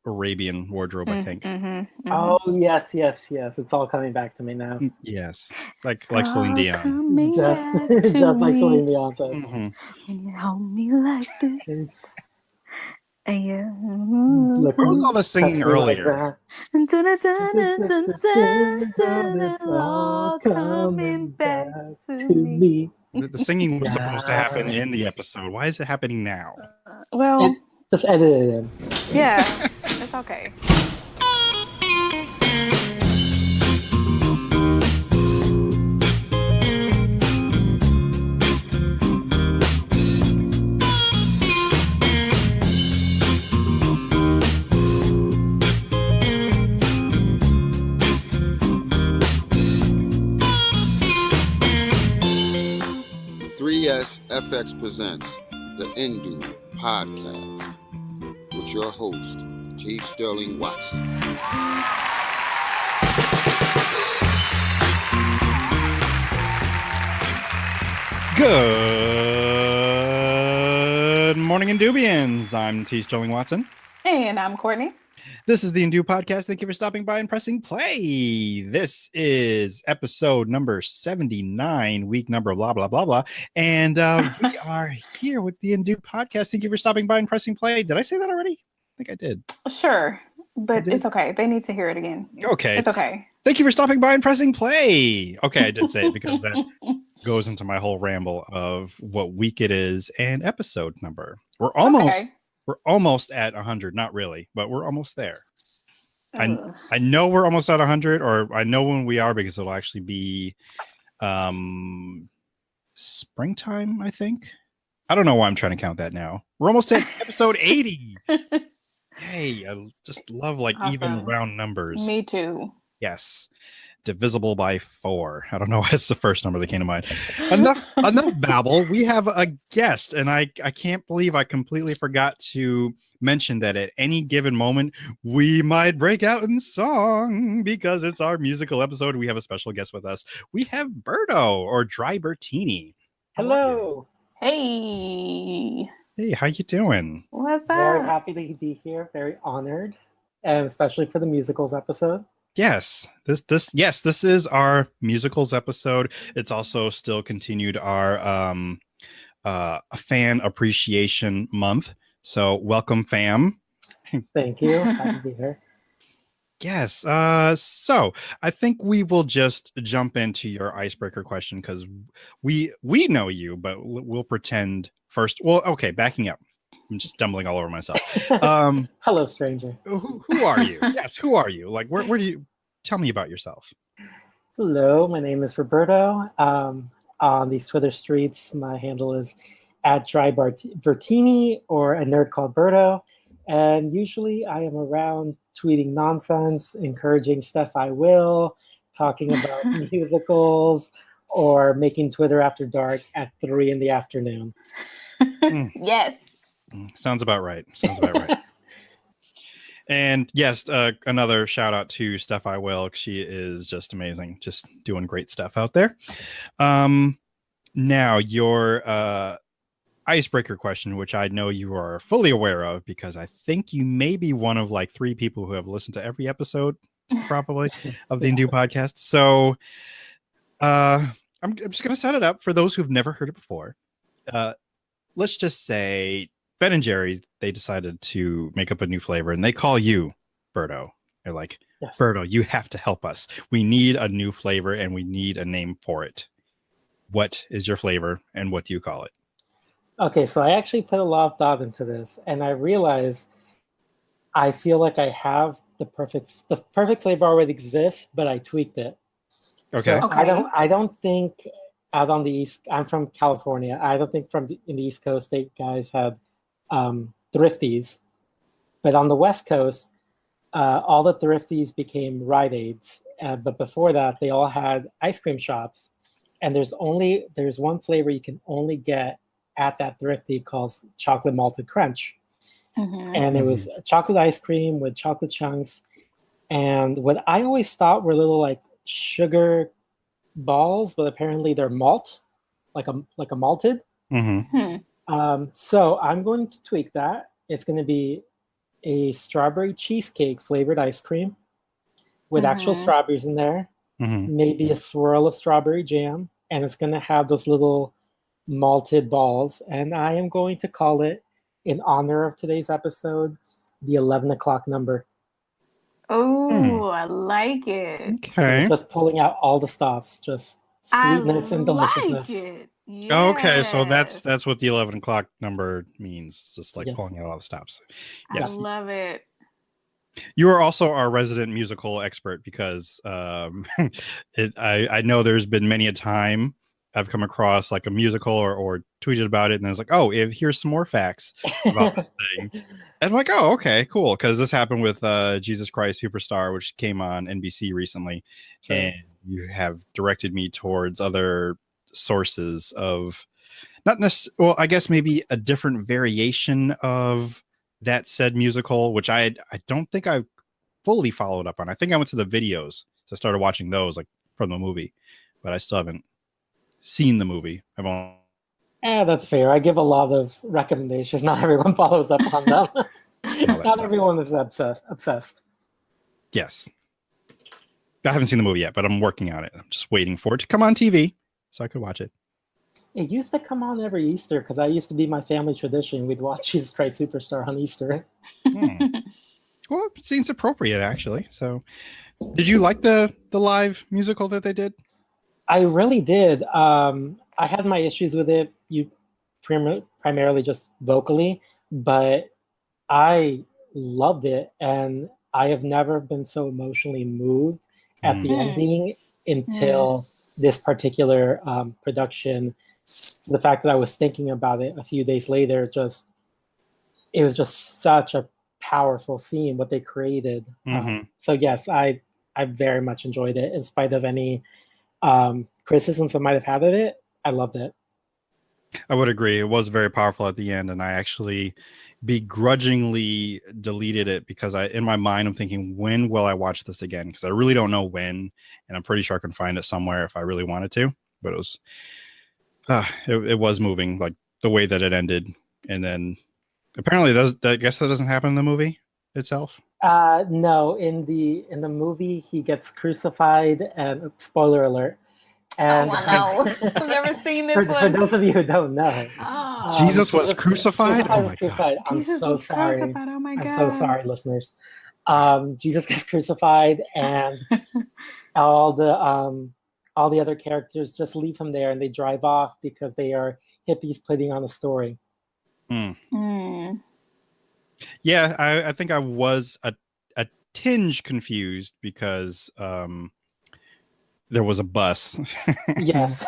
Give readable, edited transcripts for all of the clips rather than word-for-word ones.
Arabian wardrobe, I think. Oh, yes. It's all coming back to me now. Yes. Like Celine Dion. Just like Celine Dion said. Hold me like this. And yeah. Look, Where was all the singing earlier? It's all coming back to me. The singing was supposed to happen in the episode. Why is it happening now? Well, just edit it in. Yeah, it's okay. FX presents the Indu Podcast with your host, T. Sterling Watson. Good morning, Indubians. I'm T. Sterling Watson. And I'm Kortney. This is the Indu Podcast. Thank you for stopping by and pressing play. This is episode number 79, week number blah, blah, blah, blah. And we are here with the Indu Podcast. Thank you for stopping by and pressing play. Did I say that already? I think I did. Sure, but it's okay. They need to hear it again. Okay. It's okay. Thank you for stopping by and pressing play. Okay, I did say it because that goes into my whole ramble of what week it is and episode number. We're almost at 100, not really, but we're almost there. I know we're almost at 100, or I know when we are because it'll actually be springtime, I think. I don't know why I'm trying to count that now. We're almost at episode 80. Hey, I just love even round numbers. Me too. Yes. Divisible by 4. I don't know why it's the first number that came to mind. Enough babble. We have a guest, and I can't believe I completely forgot to mention that at any given moment we might break out in song because it's our musical episode. We have a special guest with us. We have Berto, or Dry Bertini. Hello. Hey, how you doing? What's up? Very happy to be here. Very honored, and especially for the musicals episode. Yes, this is our musicals episode. It's also still continued our fan appreciation month. So welcome, fam. Thank you. Happy to be here. Yes. So I think we will just jump into your icebreaker question because we know you, but we'll pretend first. Well, okay, backing up. I'm just stumbling all over myself. Hello, stranger. Who are you? Yes, who are you? Like, where do you tell me about yourself? Hello, my name is Roberto. On these Twitter streets, my handle is @drybertini or a nerd called Berto. And usually I am around tweeting nonsense, encouraging stuff I will, talking about musicals, or making Twitter after dark at 3 in the afternoon. Yes. Sounds about right. And yes, another shout out to Steph I Will. She is just amazing, just doing great stuff out there. Now your icebreaker question, which I know you are fully aware of because I think you may be one of 3 people who have listened to every episode probably of the Indu Podcast. So I'm just going to set it up for those who've never heard it before. Let's just say Ben and Jerry, they decided to make up a new flavor, and they call you, Berto. They're like, yes. Berto, you have to help us. We need a new flavor, and we need a name for it. What is your flavor, and what do you call it? Okay, so I actually put a lot of thought into this, and I realized I feel like I have the perfect flavor already exists, but I tweaked it. Okay. So I don't think out on the East. I'm from California. I don't think in the East Coast, they guys had thrifties, but on the West Coast, all the thrifties became Rite Aids. But before that, they all had ice cream shops, and there's one flavor you can only get at that thrifty called chocolate malted crunch. Mm-hmm. And it was chocolate ice cream with chocolate chunks, and what I always thought were little sugar balls, but apparently they're malt, like a malted. Mm-hmm. So I'm going to tweak that. It's going to be a strawberry cheesecake flavored ice cream with actual strawberries in there, maybe a swirl of strawberry jam, and it's going to have those little malted balls. And I am going to call it, in honor of today's episode, the 11 o'clock number. Oh, I like it. Okay. So just pulling out all the stops, just sweetness and deliciousness. I like it. Yes. Okay, so that's what the 11 o'clock number means. It's just like pulling out all the stops. Yes. I love it. You are also our resident musical expert because I know there's been many a time I've come across like a musical or tweeted about it, and it's like, oh, here's some more facts about this thing. And I'm like, oh, okay, cool. Because this happened with Jesus Christ Superstar, which came on NBC recently. Sure. And you have directed me towards other sources of not necessarily, well, I guess maybe a different variation of that said musical, which I don't think I fully followed up on. I think I went to the videos. So I started watching those like from the movie, but I still haven't seen the movie. That's fair. I give a lot of recommendations. Not everyone follows up on them. Not everyone is obsessed. Yes. I haven't seen the movie yet, but I'm working on it. I'm just waiting for it to come on TV so I could watch it. It used to come on every Easter because I used to be my family tradition. We'd watch Jesus Christ Superstar on Easter. Well, it seems appropriate, actually. So, did you like the live musical that they did? I really did. I had my issues with it. Primarily just vocally, but I loved it, and I have never been so emotionally moved at the ending until this particular production. The fact that I was thinking about it a few days later, it was just such a powerful scene what they created. So yes, I very much enjoyed it in spite of any criticisms I might have had of it. I loved it. I would agree. It was very powerful at the end, and I actually begrudgingly deleted it because in my mind I'm thinking, when will I watch this again? Because I really don't know when, and I'm pretty sure I can find it somewhere if I really wanted to. But it was moving, like the way that it ended, and then apparently I guess that doesn't happen in the movie itself. No, in the movie he gets crucified, and spoiler alert. And I've never seen this for those of you who don't know, Jesus was crucified. I'm so sorry. Oh my God. I'm so sorry, listeners. Jesus gets crucified, and all the other characters just leave him there, and they drive off because they are hippies putting on a story. Yeah, I think I was a tinge confused because there was a bus. Yes.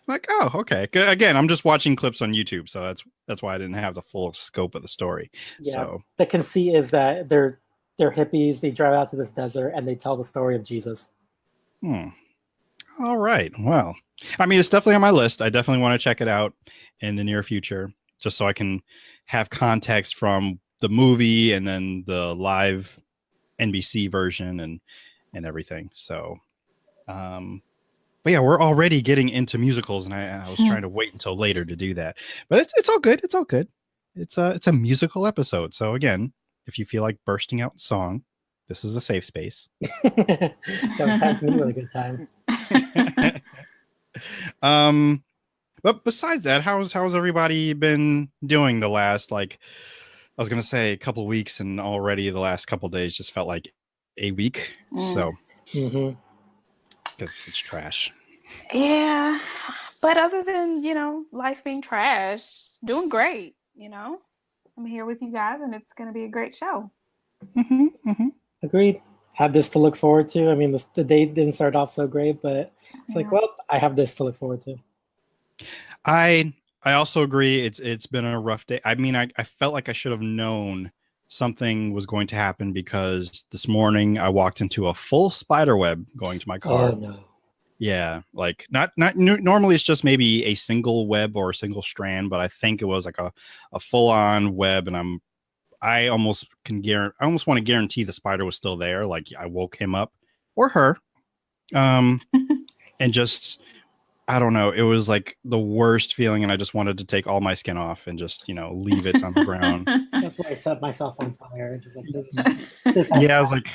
Like, oh, okay. Again, I'm just watching clips on YouTube, so that's why I didn't have the full scope of the story. Yeah. So the conceit is that they're hippies. They drive out to this desert and they tell the story of Jesus. All right. Well, I mean, it's definitely on my list. I definitely want to check it out in the near future, just so I can have context from the movie and then the live NBC version and everything. So, but yeah, we're already getting into musicals, and I was trying to wait until later to do that. But it's all good. It's all good. It's a musical episode. So again, if you feel like bursting out in song, this is a safe space. Don't tempt me with a good time. But besides that, how's everybody been doing the last, like, I was gonna say a couple of weeks, and already the last couple of days just felt like a week. So because it's trash. Yeah, but other than life being trash, doing great. I'm here with you guys, and it's gonna be a great show. Agreed. Had this to look forward to. I mean, the day didn't start off so great, but it's like, well, I have this to look forward to. I also agree. It's been a rough day. I mean, I felt like I should have known something was going to happen, because this morning I walked into a full spider web going to my car. Oh no. Yeah, like not normally it's just maybe a single web or a single strand, but I think it was like a full on web, and I almost want to guarantee the spider was still there. Like I woke him up or her, and just I don't know. It was like the worst feeling, and I just wanted to take all my skin off and just, leave it on the ground. That's why I set myself on fire. Just like this Yeah, I was like,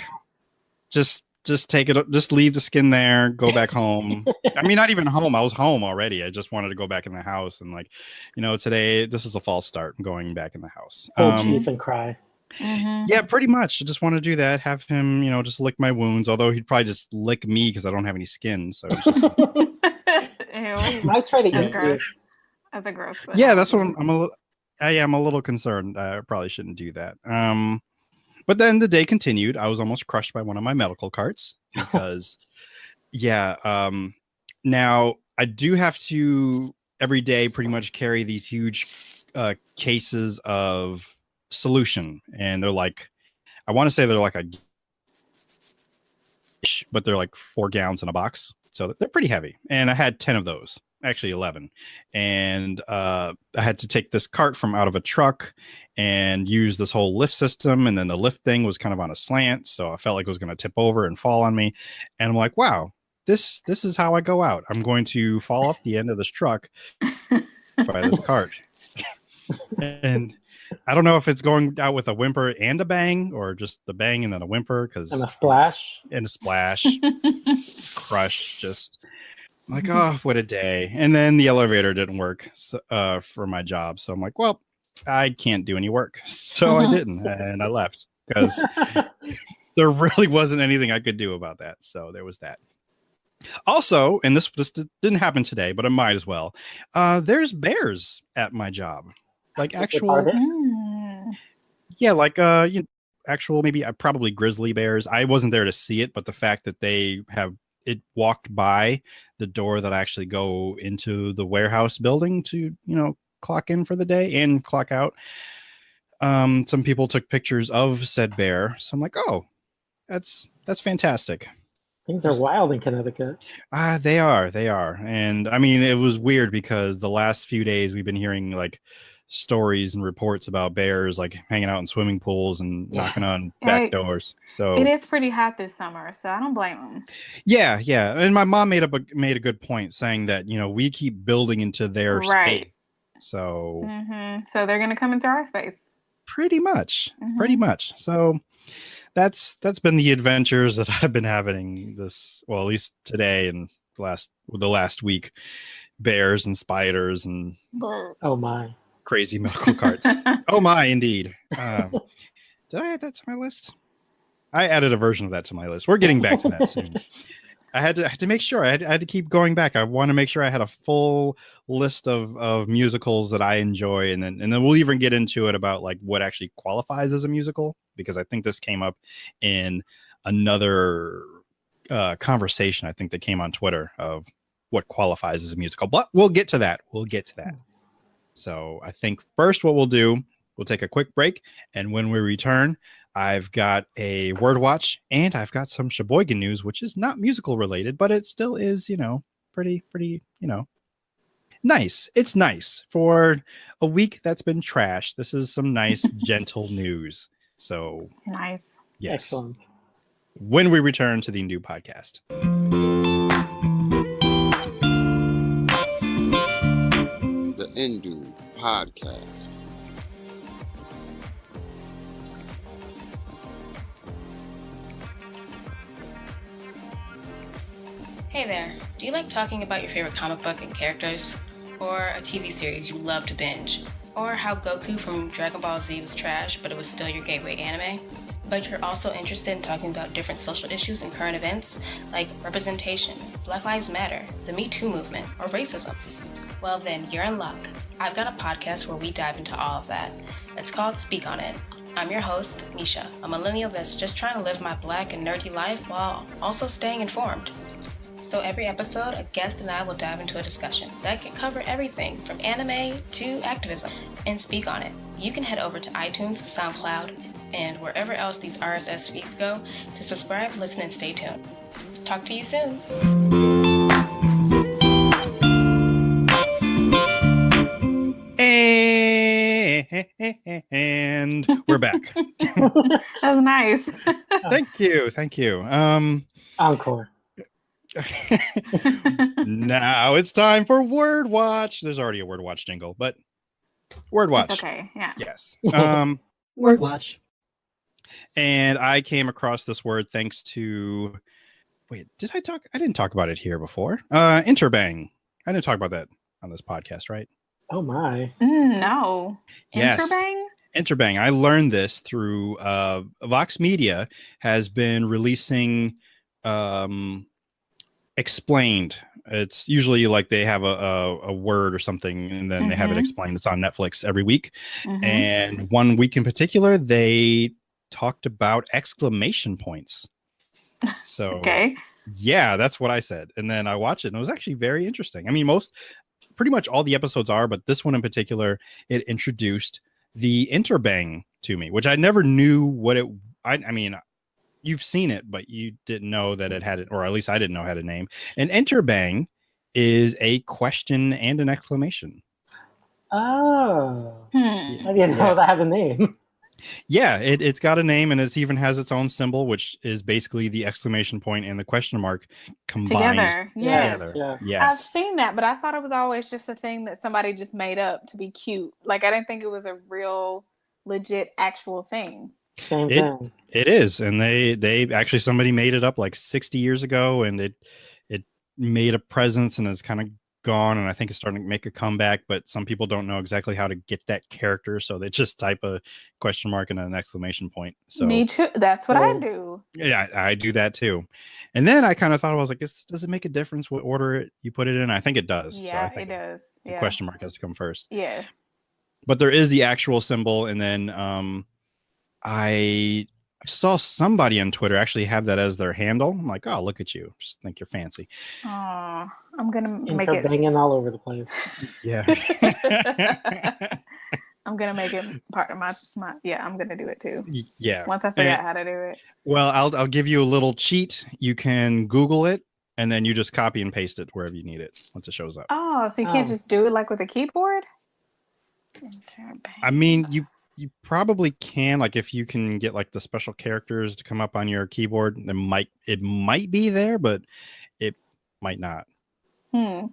just take it, just leave the skin there, go back home. I mean, not even home. I was home already. I just wanted to go back in the house, and like, today this is a false start. I'm going back in the house. Hold Chief and cry. Mm-hmm. Yeah, pretty much. I just want to do that. Have him, just lick my wounds. Although he'd probably just lick me because I don't have any skin. So it's just, I try to eat you. That's a gross. Yeah, that's what I'm a little concerned. I probably shouldn't do that. But then the day continued. I was almost crushed by one of my medical carts because, now I do have to every day pretty much carry these huge cases of solution, and they're like, I want to say they're like but they're like 4 gallons in a box, so they're pretty heavy. And I had 10 of those, actually 11, and I had to take this cart from out of a truck and use this whole lift system, and then the lift thing was kind of on a slant, so I felt like it was going to tip over and fall on me. And I'm like, wow, this is how I go out. I'm going to fall off the end of this truck by this cart. And I don't know if it's going out with a whimper and a bang, or just the bang and then a whimper, and a splash crush. Just like, oh, what a day. And then the elevator didn't work for my job, so I'm like, well, I can't do any work, so I didn't, and I left because there really wasn't anything I could do about that. So there was that. Also, and this didn't happen today, but it might as well. There's bears at my job, like actual, yeah, like actual, maybe probably grizzly bears. I wasn't there to see it, but the fact that they have it walked by the door that I actually go into the warehouse building to, clock in for the day and clock out. Some people took pictures of said bear, so I'm like, oh, that's fantastic. Things are wild in Connecticut. They are, and I mean, it was weird because the last few days we've been hearing like stories and reports about bears like hanging out in swimming pools and knocking on back doors. So it is pretty hot this summer, so I don't blame them. Yeah, and my mom made a good point saying that we keep building into their space. So so they're gonna come into our space. Pretty much. So that's been the adventures that I've been having at least today and the last week. Bears and spiders and oh my crazy medical carts. Oh my, indeed. Did I add that to my list? I added a version of that to my list. We're getting back to that soon. I had to make sure. I had to keep going back. I want to make sure I had a full list of musicals that I enjoy, and then we'll even get into it about like what actually qualifies as a musical, because I think this came up in another conversation I think that came on Twitter of what qualifies as a musical. But we'll get to that. So I think first what we'll do, we'll take a quick break, and when we return, I've got a word watch and I've got some Sheboygan news, which is not musical related, but it still is, pretty, nice. It's nice for a week that's been trashed. This is some nice, gentle news. So nice. Yes. Excellent. When we return to the new podcast. The Indu Podcast. Hey there, do you like talking about your favorite comic book and characters? Or a TV series you love to binge? Or how Goku from Dragon Ball Z was trash, but it was still your gateway anime? But you're also interested in talking about different social issues and current events, like representation, Black Lives Matter, the Me Too movement, or racism? Well then, you're in luck. I've got a podcast where we dive into all of that. It's called Speak On It. I'm your host, Nisha, a millennial that's just trying to live my black and nerdy life while also staying informed. So every episode, a guest and I will dive into a discussion that can cover everything from anime to activism and speak on it. You can head over to iTunes, SoundCloud, and wherever else these RSS feeds go to subscribe, listen, and stay tuned. Talk to you soon. And we're back. That was nice. Thank you. Encore. Now it's time for Word Watch. There's already a Word Watch jingle, but Word Watch. It's okay. Yeah. Yes. Word Watch. And I came across this word thanks to. Wait, did I talk? I didn't talk about it here before. Interbang. I didn't talk about that on this podcast, right? Oh my. No. Yes. Interbang? Interbang. I learned this through Vox Media has been releasing explained. It's usually like they have a word or something and then they have it explained. It's on Netflix every week. And one week in particular, they talked about exclamation points. So Okay. yeah, that's what I said. And then I watched it and it was actually very interesting. I mean, pretty much all the episodes are, but this one in particular, it introduced the interbang to me, which I never knew what it. I mean, you've seen it, but you didn't know that it had it, or at least I didn't know how to name. An interbang is a question and an exclamation. Oh, I didn't know that had a name. Yeah, it's got a name and it even has its own symbol, which is basically the exclamation point and the question mark combined Together. Yes. together. Yes. I've seen that, but I thought it was always just a thing that somebody just made up to be cute. Like I didn't think it was a real, legit, actual thing. Same thing. It is, and they actually somebody made it up like 60 years ago, and it made a presence and is kind of gone, and I think it's starting to make a comeback, but some people don't know exactly how to get that character, so they just type a question mark and an exclamation point. So Me too. That's what I do. Yeah, I do that too. And then I kind of thought, I was like, does it make a difference what order you put it in? I think it does. Yeah, so I think it does. the question mark has to come first. Yeah. But there is the actual symbol, and then I saw somebody on Twitter actually have that as their handle. I'm like, oh, look at you. Just think you're fancy. Oh, I'm going to make it. Banging all over the place. Yeah. I'm going to make it part of my I'm going to do it too. Yeah. Once I figure out how to do it. Well, I'll give you a little cheat. You can Google it, and then you just copy and paste it wherever you need it once it shows up. Oh, so you can't just do it like with a keyboard? I mean, you probably can, like if you can get like the special characters to come up on your keyboard, it might be there, but it might not. I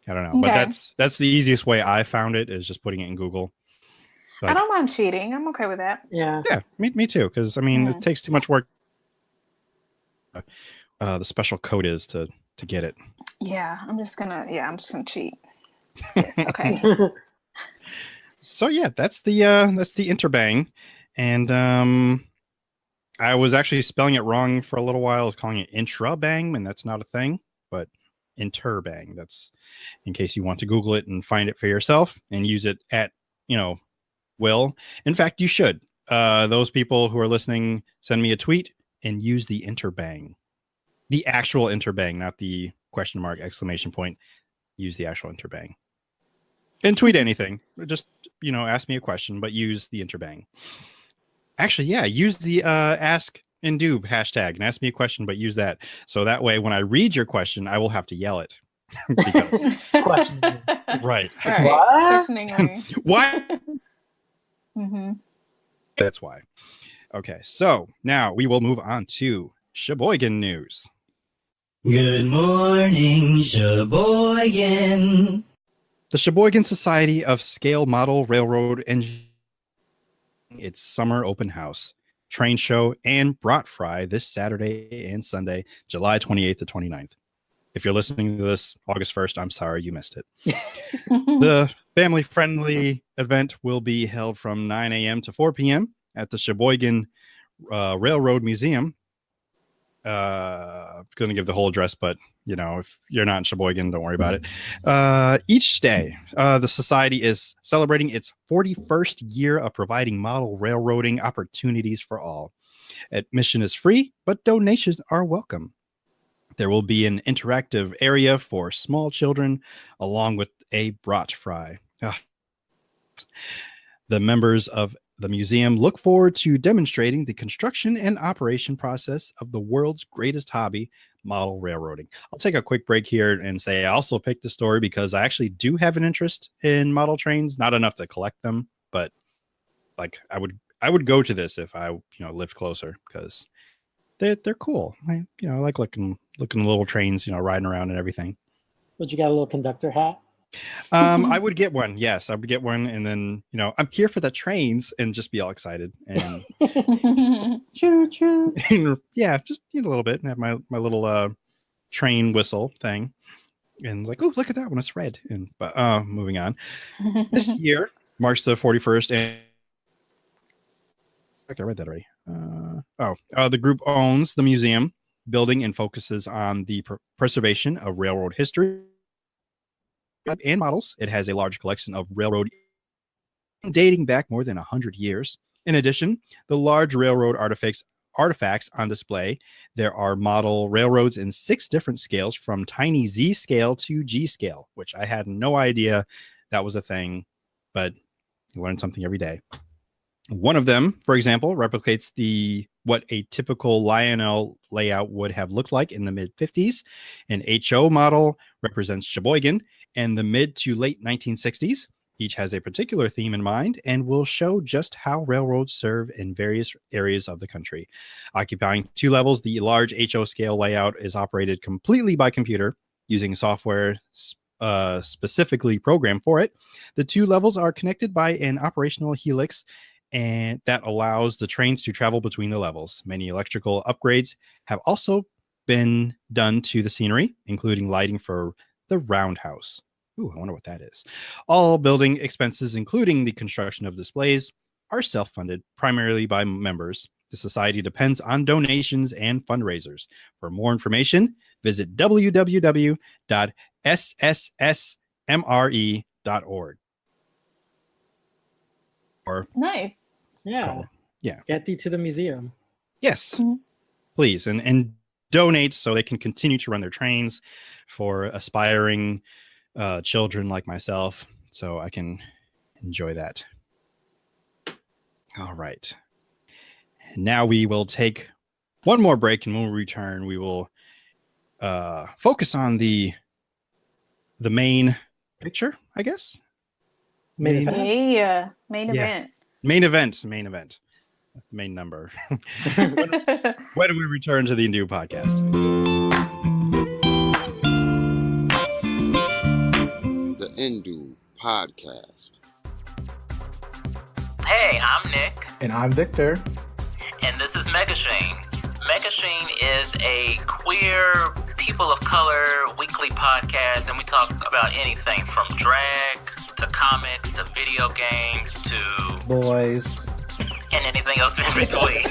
don't know. Okay. But that's the easiest way I found it, is just putting it in Google. Like, I don't mind cheating. I'm okay with that. Yeah. Yeah, me too. Because I mean, it takes too much work. The special code is to get it. Yeah, I'm just gonna cheat. Yes, okay. So yeah, that's the interbang, and I was actually spelling it wrong for a little while. I was calling it intrabang, and that's not a thing, but interbang. That's in case you want to Google it and find it for yourself and use it at will. In fact, you should. Those people who are listening, send me a tweet and use the interbang, the actual interbang, not the question mark exclamation point. Use the actual interbang. And tweet anything. Just, ask me a question, but use the interbang. Actually, yeah, use the ask and do hashtag and ask me a question, but use that. So that way, when I read your question, I will have to yell it. Because Questioning. Right. What? Questioningly. Why? Mm-hmm. That's why. Okay, so now we will move on to Sheboygan news. Good morning, Sheboygan. The Sheboygan Society of Scale Model Railroad Engineering, its summer open house, train show, and brat fry this Saturday and Sunday, July 28th to 29th. If you're listening to this August 1st, I'm sorry you missed it. The family-friendly event will be held from 9 a.m. to 4 p.m. at the Sheboygan Railroad Museum. I'm going to give the whole address, but if you're not in Sheboygan, don't worry about it. Each day, the society is celebrating its 41st year of providing model railroading opportunities for all. Admission is free, but donations are welcome. There will be an interactive area for small children, along with a brat fry. The members of the museum look forward to demonstrating the construction and operation process of the world's greatest hobby, model railroading. I'll take a quick break here and say I also picked the story because I actually do have an interest in model trains, not enough to collect them, but like I would go to this if I lived closer because they're cool. I like looking looking little trains, riding around and everything. Would you get a little conductor hat? I would get one. Yes, I would get one, and then I'm here for the trains, and just be all excited and Choo choo. yeah, just a little bit, and have my little train whistle thing, and like, oh, look at that one, it's red. And but moving on, this year March the 41st, and I read that already. The group owns the museum building and focuses on the preservation of railroad history and models. It has a large collection of railroad dating back more than 100 years. In addition, the large railroad artifacts on display, there are model railroads in 6 different scales, from tiny Z scale to G scale, which I had no idea that was a thing, but you learn something every day. One of them, for example, replicates what a typical Lionel layout would have looked like in the mid-50s. An HO model represents Sheboygan and the mid to late 1960s. Each has a particular theme in mind and will show just how railroads serve in various areas of the country. Occupying 2 levels, the large HO scale layout is operated completely by computer using software specifically programmed for it. The 2 levels are connected by an operational helix, and that allows the trains to travel between the levels. Many electrical upgrades have also been done to the scenery, including lighting for the roundhouse. Ooh, I wonder what that is. All building expenses, including the construction of displays, are self-funded primarily by members. The society depends on donations and fundraisers. For more information, visit www.sssmre.org. Or nice. Yeah. Yeah. Get thee to the museum. Yes. Mm-hmm. Please. And donate so they can continue to run their trains for aspiring children like myself, so I can enjoy that. All right. And now we will take one more break, and when we return, we will focus on the main picture, I guess. Main event. Main event. Main event. Main number. when do we return to the Indu podcast? The Indu podcast. Hey, I'm Nick. And I'm Victor. And this is Megashine. Megashine is a queer, people of color weekly podcast, and we talk about anything from drag to comics to video games to boys and anything else in between.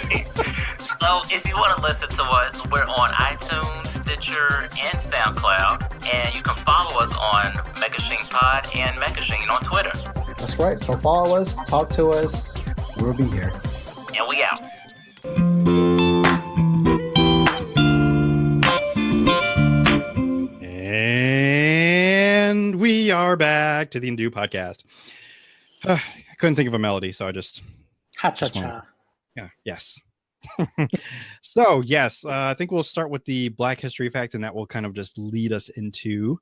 So if you want to listen to us, we're on iTunes, Stitcher, and SoundCloud, and you can follow us on Megashine Pod and Megashine on Twitter. That's right. So follow us, talk to us. We'll be here. And we out. And we are back to the Indu podcast. I couldn't think of a melody, so I just Ha-cha-cha. Yeah, yes. So, yes, I think we'll start with the Black History fact, and that will kind of just lead us into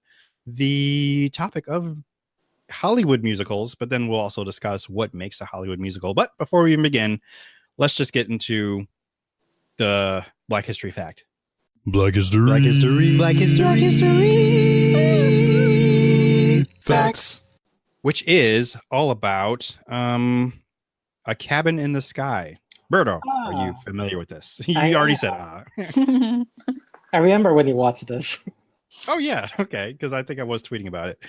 the topic of Hollywood musicals, but then we'll also discuss what makes a Hollywood musical. But before we even begin, let's just get into the Black History fact. Black History. Black History. Black History. Black History. Facts. Which is all about A Cabin in the Sky. Berto, are you familiar with this? You already said I remember when you watched this. Oh, yeah. Okay. Because I think I was tweeting about it.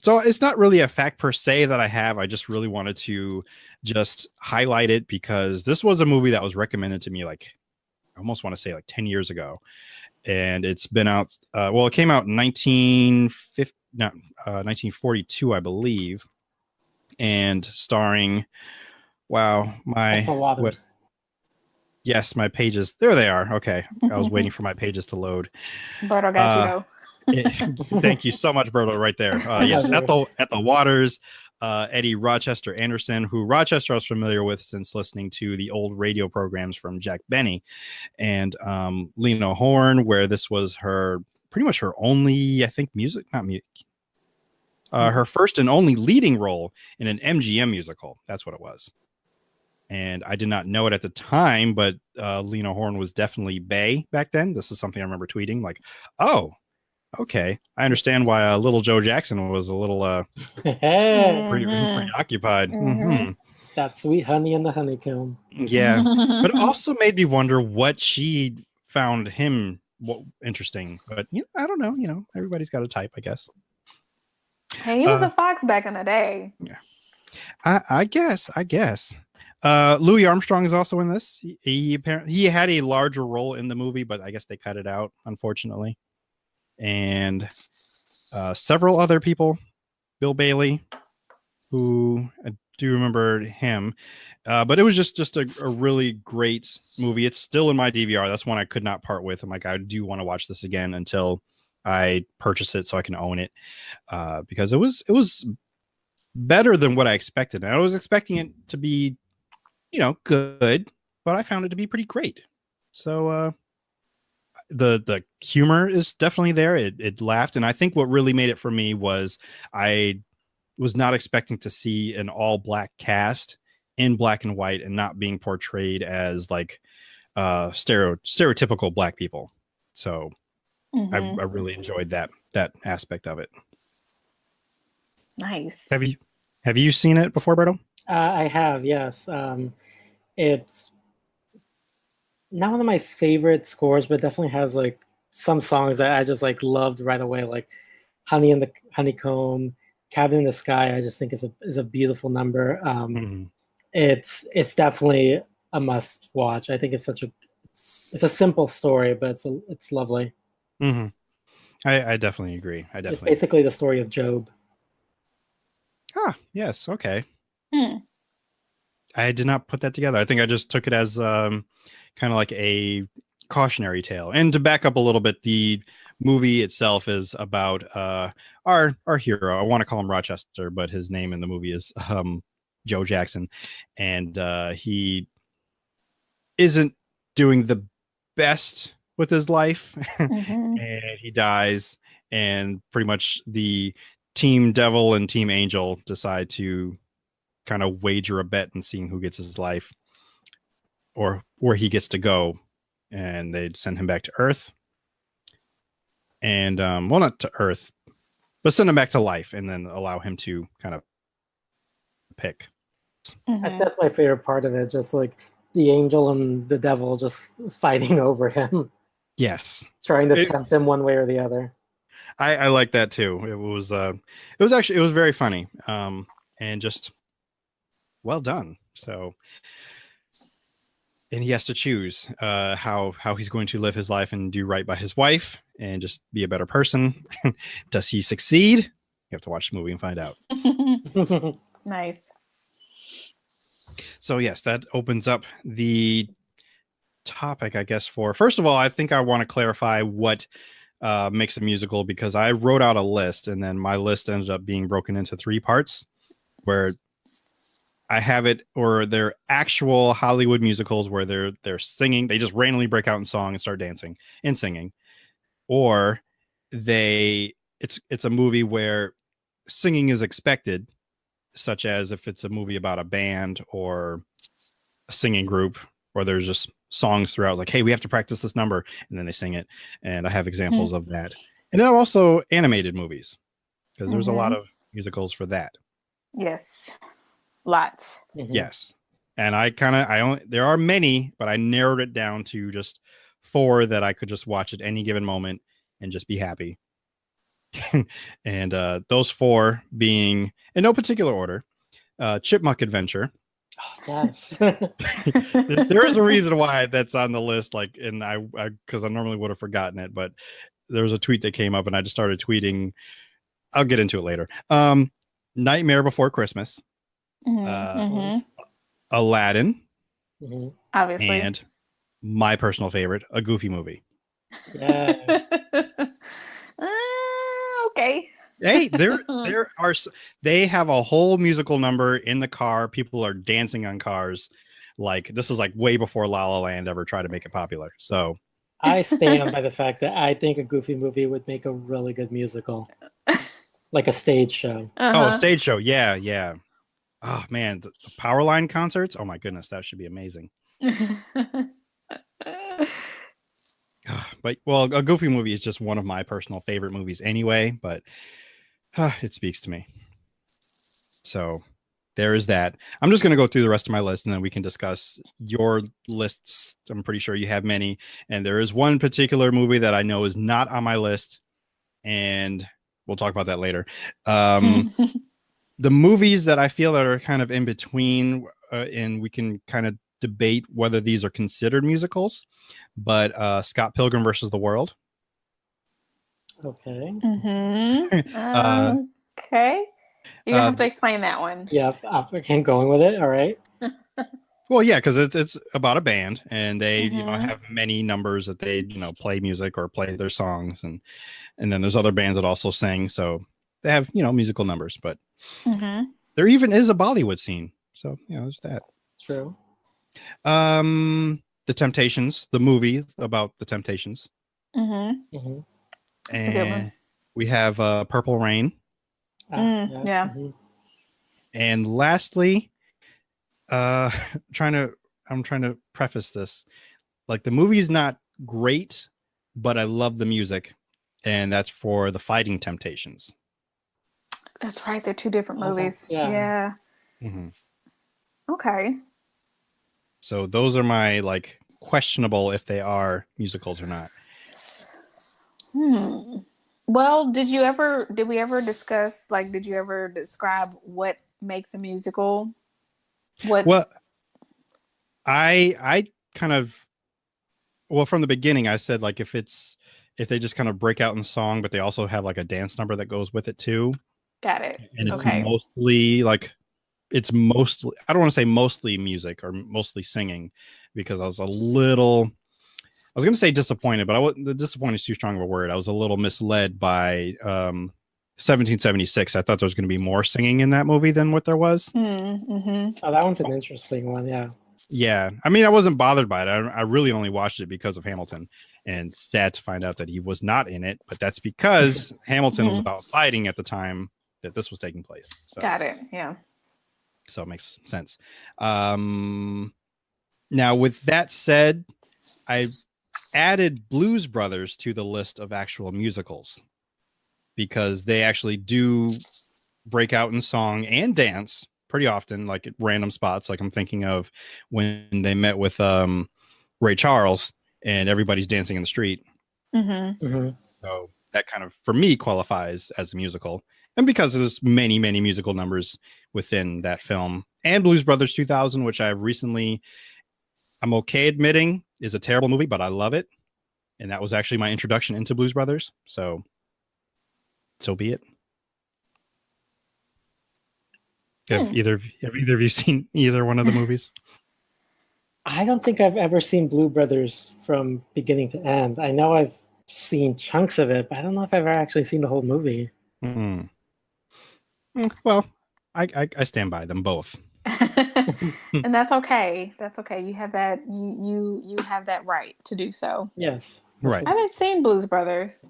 So it's not really a fact per se that I have. I just really wanted to just highlight it because this was a movie that was recommended to me I almost want to say 10 years ago. And it's been out. It came out in 1942, I believe. And starring, yes, my pages. There they are. Okay. I was waiting for my pages to load. Berto got you. Thank you so much, Berto, right there. Yes, Ethel Waters, Eddie Rochester Anderson, who Rochester I was familiar with since listening to the old radio programs from Jack Benny, and Lena Horne, where this was pretty much her only, I think, her first and only leading role in an MGM musical. That's what it was. And I did not know it at the time, but Lena Horne was definitely bae back then. This is something I remember tweeting, like, oh, okay, I understand why little Joe Jackson was a little preoccupied. Mm-hmm. That sweet honey in the honeycomb. Yeah, but it also made me wonder what she found him interesting. But I don't know. Everybody's got a type, I guess. Hey, he was a fox back in the day. Yeah, I guess. Louis Armstrong is also in this. He had a larger role in the movie, but I guess they cut it out, unfortunately. And several other people, Bill Bailey, who I do remember him, but it was just a really great movie. It's still in my DVR. That's one I could not part with. I'm like, I do want to watch this again until I purchase it so I can own it, because it was better than what I expected. And I was expecting it to be, good, but I found it to be pretty great. So the humor is definitely there. It laughed, and I think what really made it for me was I was not expecting to see an all black cast in black and white and not being portrayed as like stereotypical black people. So I really enjoyed that aspect of it. Nice. Have you seen it before, Berto? I have, yes. It's not one of my favorite scores, but definitely has like some songs that I just like loved right away, like Honey in the Honeycomb, Cabin in the Sky. I just think is a beautiful number. It's definitely a must watch. I think it's a simple story, but it's lovely. Mm-hmm. I definitely agree. It's basically the story of Job. Ah, yes. Okay. I did not put that together. I think I just took it as kind of like a cautionary tale. And to back up a little bit, the movie itself is about our hero. I want to call him Rochester, but his name in the movie is Joe Jackson. And he isn't doing the best with his life. And he dies. And pretty much the Team Devil and Team Angel decide to kind of wager a bet and seeing who gets his life or where he gets to go, and they'd send him back to Earth, and well, not to Earth, but send him back to life, and then allow him to kind of pick. That's my favorite part of it, just like the angel and the devil just fighting over him. Yes, trying to tempt him one way or the other. I like that too. It was very funny, and just well done. So, and he has to choose how he's going to live his life and do right by his wife and just be a better person. Does he succeed? You have to watch the movie and find out. Nice. So yes, that opens up the topic, I guess, for first of all, I think I want to clarify what makes a musical, because I wrote out a list and then my list ended up being broken into 3 parts where I have it, or they're actual Hollywood musicals where they're singing, they just randomly break out in song and start dancing and singing, or it's a movie where singing is expected, such as if it's a movie about a band or a singing group, or there's just songs throughout, like, hey, we have to practice this number, and then they sing it. And I have examples of that. And then also animated movies, because there's a lot of musicals for that. Yes. Lots. Yes. And there are many, but I narrowed it down to just 4 that I could just watch at any given moment and just be happy. And those 4 being, in no particular order, Chipmunk Adventure. Oh, yes. There is a reason why that's on the list, like, and I because I normally would have forgotten it, but there was a tweet that came up and I just started tweeting. I'll get into it later. Nightmare Before Christmas. Aladdin, obviously, and my personal favorite, A Goofy Movie. Yeah. Okay. Hey, they have a whole musical number in the car. People are dancing on cars. Like, this is like way before La La Land ever tried to make it popular. So I stand by the fact that I think A Goofy Movie would make a really good musical, like a stage show. Oh, stage show. Yeah. Oh man, the Powerline concerts. Oh my goodness, that should be amazing. But well, a Goofy movie is just one of my personal favorite movies anyway, but it speaks to me. So there is that. I'm just going to go through the rest of my list and then we can discuss your lists. I'm pretty sure you have many. And there is one particular movie that I know is not on my list, and we'll talk about that later. The movies that I feel that are kind of in between, and we can kind of debate whether these are considered musicals, but Scott Pilgrim versus the World. Okay. Okay. You're gonna have to explain that one. Yep, I'm going with it. All right. Well, yeah, because it's about a band, and they have many numbers that they play music or play their songs, and then there's other bands that also sing, so they have musical numbers. But there even is a Bollywood scene, so there's that. True. The Temptations, the movie about the Temptations. And we have Purple Rain. Yeah. And lastly, I'm trying to preface this. Like, the movie's not great, but I love the music, and that's for The Fighting Temptations. That's right. They're two different movies. Yeah. Okay. So those are my questionable if they are musicals or not. Well, did we ever discuss, did you ever describe what makes a musical? Well, I kind of, from the beginning, I said, if they just kind of break out in song, but they also have a dance number that goes with it too. Got it. And it's mostly I don't want to say mostly music or mostly singing, because I was going to say disappointed, but the disappointed is too strong of a word. I was a little misled by 1776. I thought there was going to be more singing in that movie than what there was. Oh, that one's an interesting one. Yeah. Yeah. I mean, I wasn't bothered by it. I really only watched it because of Hamilton, and sad to find out that he was not in it, but that's because Hamilton was about fighting at the time that this was taking place. So. Got it. Yeah. So it makes sense. Now, with that said, I added Blues Brothers to the list of actual musicals because they actually do break out in song and dance pretty often, at random spots. I'm thinking of when they met with Ray Charles and everybody's dancing in the street. So that kind of, for me, qualifies as a musical. And because there's many, many musical numbers within that film, and Blues Brothers 2000, which I'm okay admitting is a terrible movie, but I love it. And that was actually my introduction into Blues Brothers. So be it. Have either of you seen either one of the movies? I don't think I've ever seen Blue Brothers from beginning to end. I know I've seen chunks of it, but I don't know if I've ever actually seen the whole movie. Well, I stand by them both. And that's okay. That's okay. You have that. You have that right to do so. Yes. Right. I haven't seen Blues Brothers.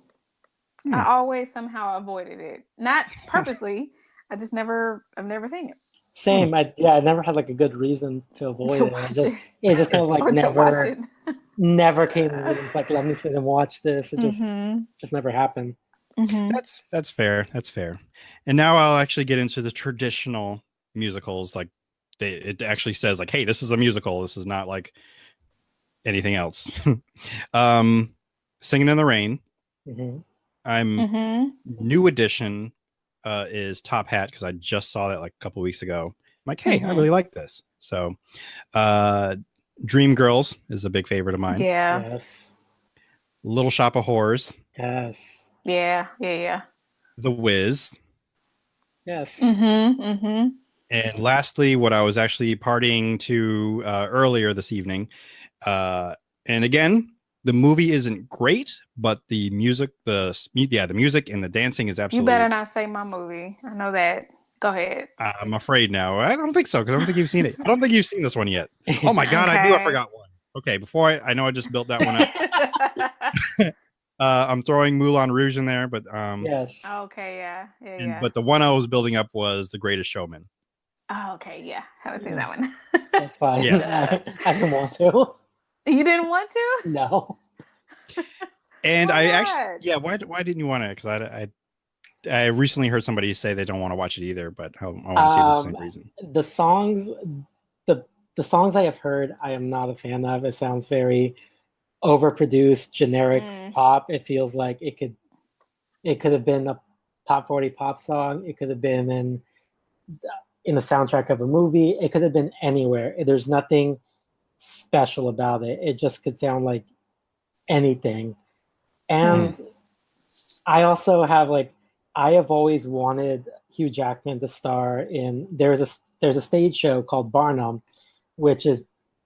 I always somehow avoided it. Not purposely. I've never seen it. Same. I never had a good reason to avoid it. It just kind of never came in. It's let me sit and watch this. It just never happened. That's fair. That's fair. And now I'll actually get into the traditional musicals. It actually says hey, this is a musical. This is not anything else. Singing in the Rain. I'm new edition is Top Hat, because I just saw that a couple weeks ago. I'm hey, I really like this. So Dream Girls is a big favorite of mine. Yeah. Yes. Little Shop of Horrors. Yes. Yeah. The Wiz. Yes. And lastly, what I was actually partying to earlier this evening, and again, the movie isn't great, but the music, the music and the dancing is absolutely. You better not say my movie. I know that. Go ahead. I'm afraid now. I don't think so, because I don't think you've seen it. I don't think you've seen this one yet. Oh my God, Okay. I knew I forgot one. Okay, before I know I just built that one up. I'm throwing Moulin Rouge in there, but Yes. Okay, yeah. but the one I was building up was The Greatest Showman. Oh, okay, yeah, haven't seen that one. That's fine. Yeah. I didn't want to. You didn't want to? No. And Why I not? actually, yeah, why didn't you want to? Because I recently heard somebody say they don't want to watch it either, but I want to see if it's the same reason. The songs, the songs I have heard, I am not a fan of. It sounds very overproduced, generic pop. It feels like it could have been a top 40 pop song. It could have been in the soundtrack of a movie. It could have been anywhere. There's nothing special about it. It just could sound like anything. And I also have I have always wanted Hugh Jackman to star in. There's a stage show called Barnum, which is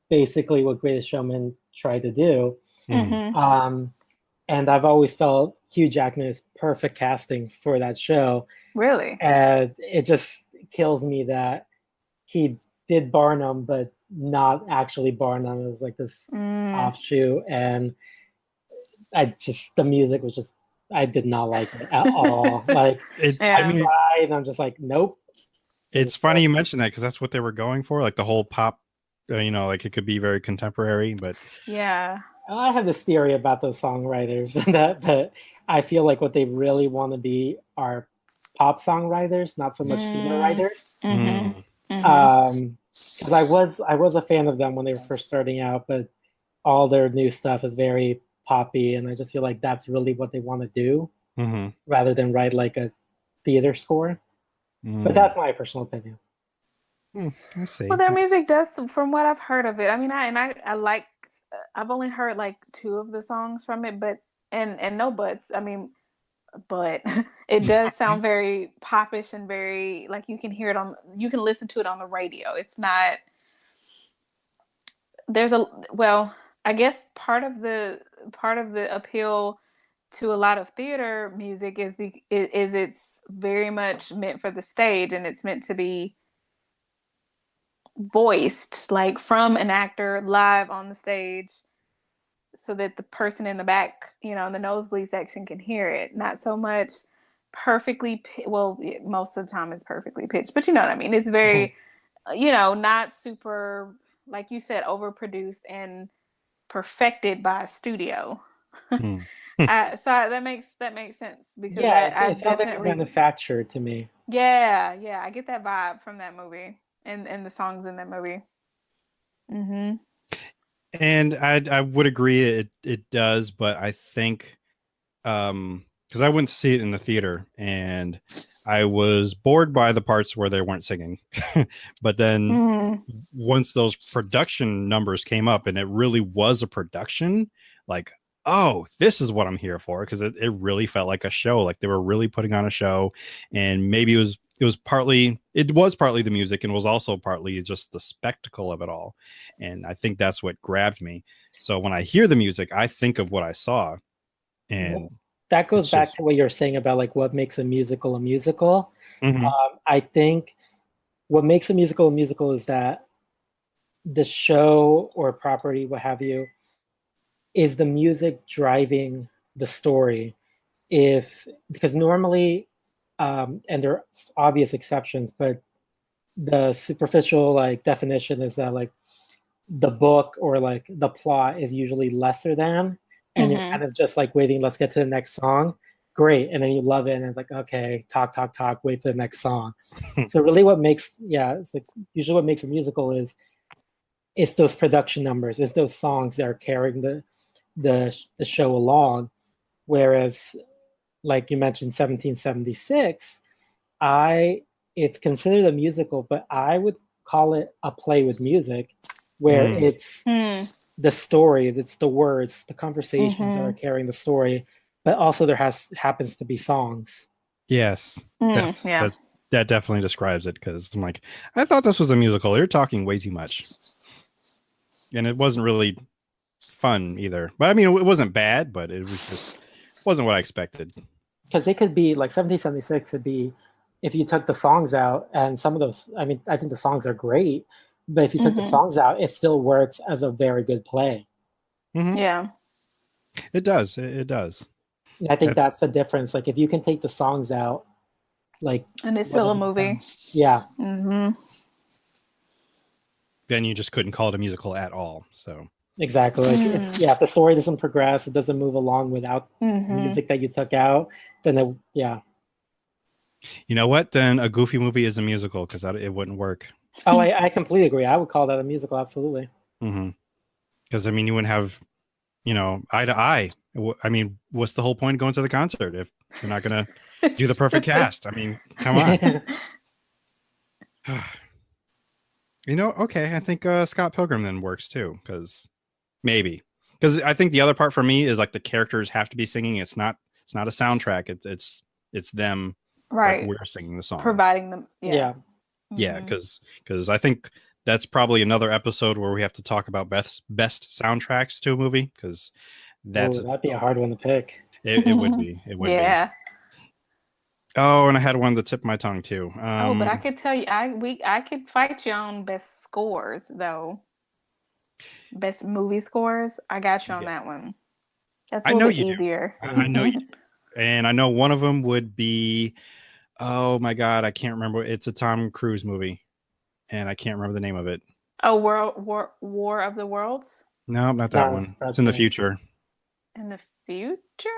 basically what Greatest Showman tried to do. And I've always felt Hugh Jackman is perfect casting for that show. Really? And it just kills me that he did Barnum, but not actually Barnum. It was like this offshoot, and the music was just, I did not like it at all. I mean, and I'm just like, nope. It's funny you mentioned that because that's what they were going for, like the whole pop. Like it could be very contemporary, but yeah. I have this theory about those songwriters but I feel like what they really want to be are pop songwriters, not so much female writers. Because I was a fan of them when they were first starting out, but all their new stuff is very poppy, and I just feel like that's really what they want to do, rather than write like a theater score. But that's my personal opinion. I see. Well, their music does, from what I've heard of it. I mean, I like. I've only heard like 2 of the songs from it, but and no buts. I mean, but it does sound very popish and very like you can listen to it on the radio. It's not. I guess part of the appeal to a lot of theater music is it's very much meant for the stage, and it's meant to be voiced like from an actor live on the stage, so that the person in the back, in the nosebleed section can hear it. Not so much perfectly, most of the time it's perfectly pitched, but you know what I mean. It's very, not super, like you said, overproduced and perfected by a studio. So that makes sense, because it felt like manufactured to me. Yeah, I get that vibe from that movie and the songs in that movie. And I would agree it does, but I think because I went to see it in the theater and I was bored by the parts where they weren't singing. But then once those production numbers came up and it really was a production, like, oh, this is what I'm here for, because it really felt like a show. Like they were really putting on a show, and maybe it was partly the music, and was also partly just the spectacle of it all. And I think that's what grabbed me. So when I hear the music, I think of what I saw. And that goes back to what you're saying about like what makes a musical a musical. I think what makes a musical is that the show or property, what have you, is the music driving the story. Because normally, and there are obvious exceptions, but the superficial like definition is that like the book or like the plot is usually lesser than, and you're kind of just like waiting, let's get to the next song. Great. And then you love it, and it's like, okay, talk, wait for the next song. So really it's like usually what makes a musical is it's those production numbers, it's those songs that are carrying the show along. Whereas, like you mentioned, 1776, it's considered a musical, but I would call it a play with music, where it's the story, it's the words, the conversations that are carrying the story, but also there happens to be songs. Yes, that definitely describes it, because I'm like, I thought this was a musical. You're talking way too much, and it wasn't really fun either. But I mean, it wasn't bad, but it wasn't what I expected. Because it could be like 1776 could be, if you took the songs out, and some of those, I mean, I think the songs are great, but if you took the songs out, it still works as a very good play. Yeah, it does. It does. And I think that's the difference. Like if you can take the songs out, like, and it's still a movie. Yeah. then you just couldn't call it a musical at all. So Exactly. Like if the story doesn't progress, it doesn't move along without music that you took out, then you know what? Then a Goofy movie is a musical because it wouldn't work. Oh, I completely agree. I would call that a musical, absolutely. Because I mean, you wouldn't have, eye to eye. I mean, what's the whole point of going to the concert if you're not gonna do the perfect cast? I mean, come on. Okay. I think Scott Pilgrim then works too, because I think the other part for me is like the characters have to be singing. It's not a soundtrack. It's them. Right. Like we're singing the song, providing them. Yeah. Yeah, because I think that's probably another episode where we have to talk about best soundtracks to a movie, because that'd be a hard one to pick. It would be. It would be. Oh, and I had one that tipped my tongue too. But I could tell you, I could fight you on best scores though. Best movie scores. I got you on that one. That's a little bit easier. I know you do. And I know one of them would be, oh my God, I can't remember. It's a Tom Cruise movie, and I can't remember the name of it. Oh, War of the Worlds? No, not that one. It's in the future. In the future?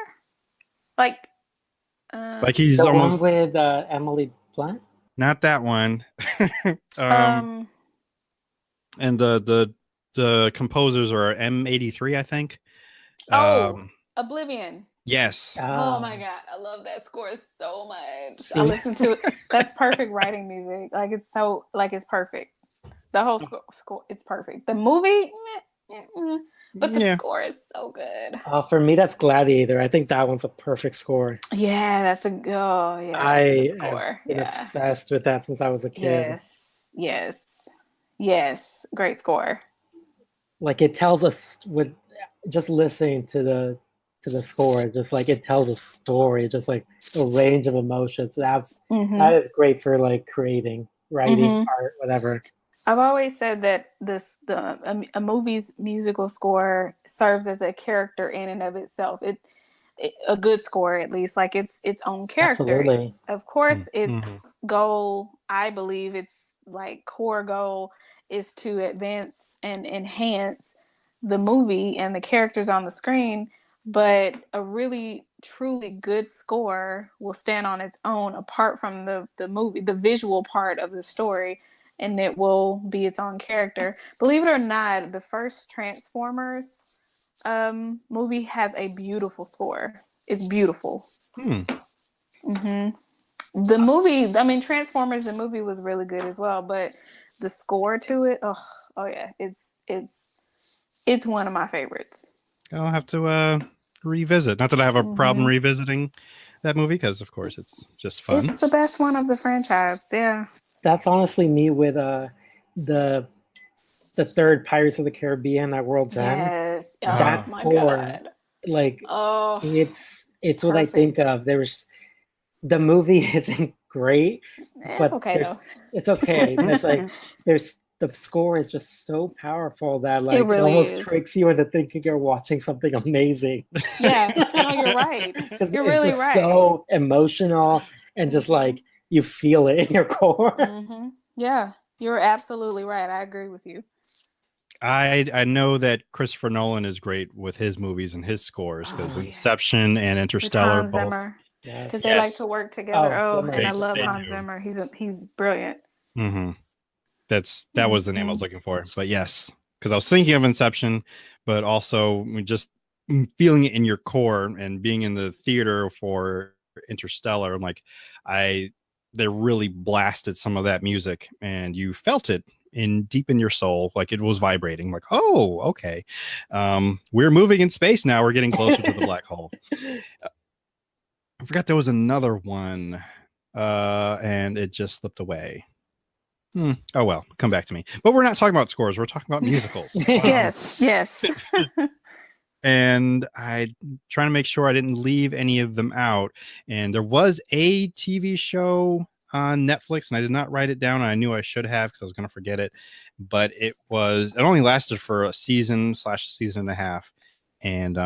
Like he's the almost one with Emily Blunt? Not that one. And the composers are M83, I think. Oblivion. Yes. Oh my God, I love that score so much. I listen to it. That's perfect writing music. Like it's perfect. The whole score, it's perfect. The movie, but the score is so good. For me, that's Gladiator. I think that one's a perfect score. Yeah, that's a good score. I've been obsessed with that since I was a kid. Yes. Great score. Like it tells us with just listening to the score, it's just like it tells a story, just like a range of emotions. That is great for like creating, writing, art, whatever. I've always said that a movie's musical score serves as a character in and of itself. A good score, at least, like it's its own character. Absolutely. Of course, its goal, I believe, its like core goal is to advance and enhance the movie and the characters on the screen. But a really, truly good score will stand on its own apart from the movie, the visual part of the story, and it will be its own character. Believe it or not, the first Transformers movie has a beautiful score. It's beautiful. The movie, I mean, Transformers, the movie was really good as well, but the score to it, oh yeah, it's one of my favorites. I'll have to revisit. Not that I have a problem revisiting that movie, because of course it's just fun. It's the best one of the franchise. Yeah. That's honestly me with the third Pirates of the Caribbean, that World's End. Yes. That my score, God. like it's what I think of. The movie isn't great, but it's okay though. It's okay. It's like the score is just so powerful that like it really almost tricks you into thinking you're watching something amazing. Yeah, no, you're right. You're really right. So emotional and just like you feel it in your core. Yeah, you're absolutely right. I agree with you. I know that Christopher Nolan is great with his movies and his scores, because Inception and Interstellar both. Because they like to work together. And I love Hans Zimmer. He's brilliant. That was the name I was looking for. But yes, because I was thinking of Inception, but also just feeling it in your core and being in the theater for Interstellar. I'm like, they really blasted some of that music, and you felt it deep in your soul, like it was vibrating. Like, oh, okay, we're moving in space now. We're getting closer to the black hole. I forgot there was another one, and it just slipped away. Oh well, come back to me. But we're not talking about scores. We're talking about musicals. Yes. And I trying to make sure I didn't leave any of them out. And there was a TV show on Netflix, and I did not write it down. And I knew I should have, because I was going to forget it. But it only lasted for a season / season and a half, and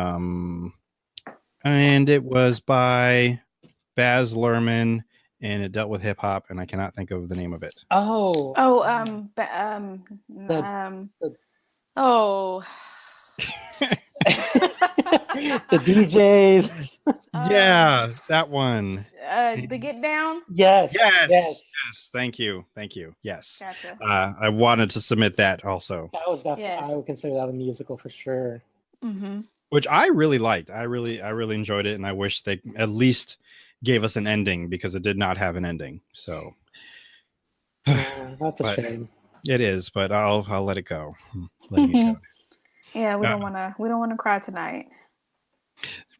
it was by Baz Luhrmann and it dealt with hip hop, and I cannot think of the name of it. Oh, oh. the DJs. Yeah, that one. The Get Down. Yes. Thank you. Yes. Gotcha. I wanted to submit that also. That was definitely. I would consider that a musical for sure. Mm-hmm. Which I really liked. I really enjoyed it, and I wish they at least gave us an ending because it did not have an ending. So that's a shame. It is, but I'll let it go. Letting it go. Yeah, we don't want to cry tonight.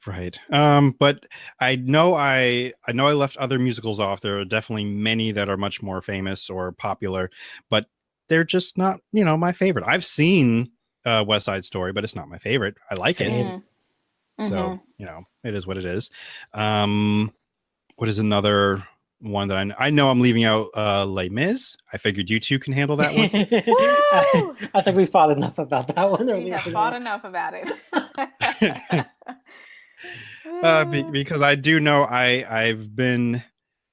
Right. But I know I left other musicals off. There are definitely many that are much more famous or popular, but they're just not, my favorite. I've seen West Side Story, but it's not my favorite. I like it. Mm-hmm. So, it is what it is. What is another one that I know I'm leaving out? Les Mis. I figured you two can handle that one. I think we fought enough about that one. We have fought enough about it. Because I do know I've been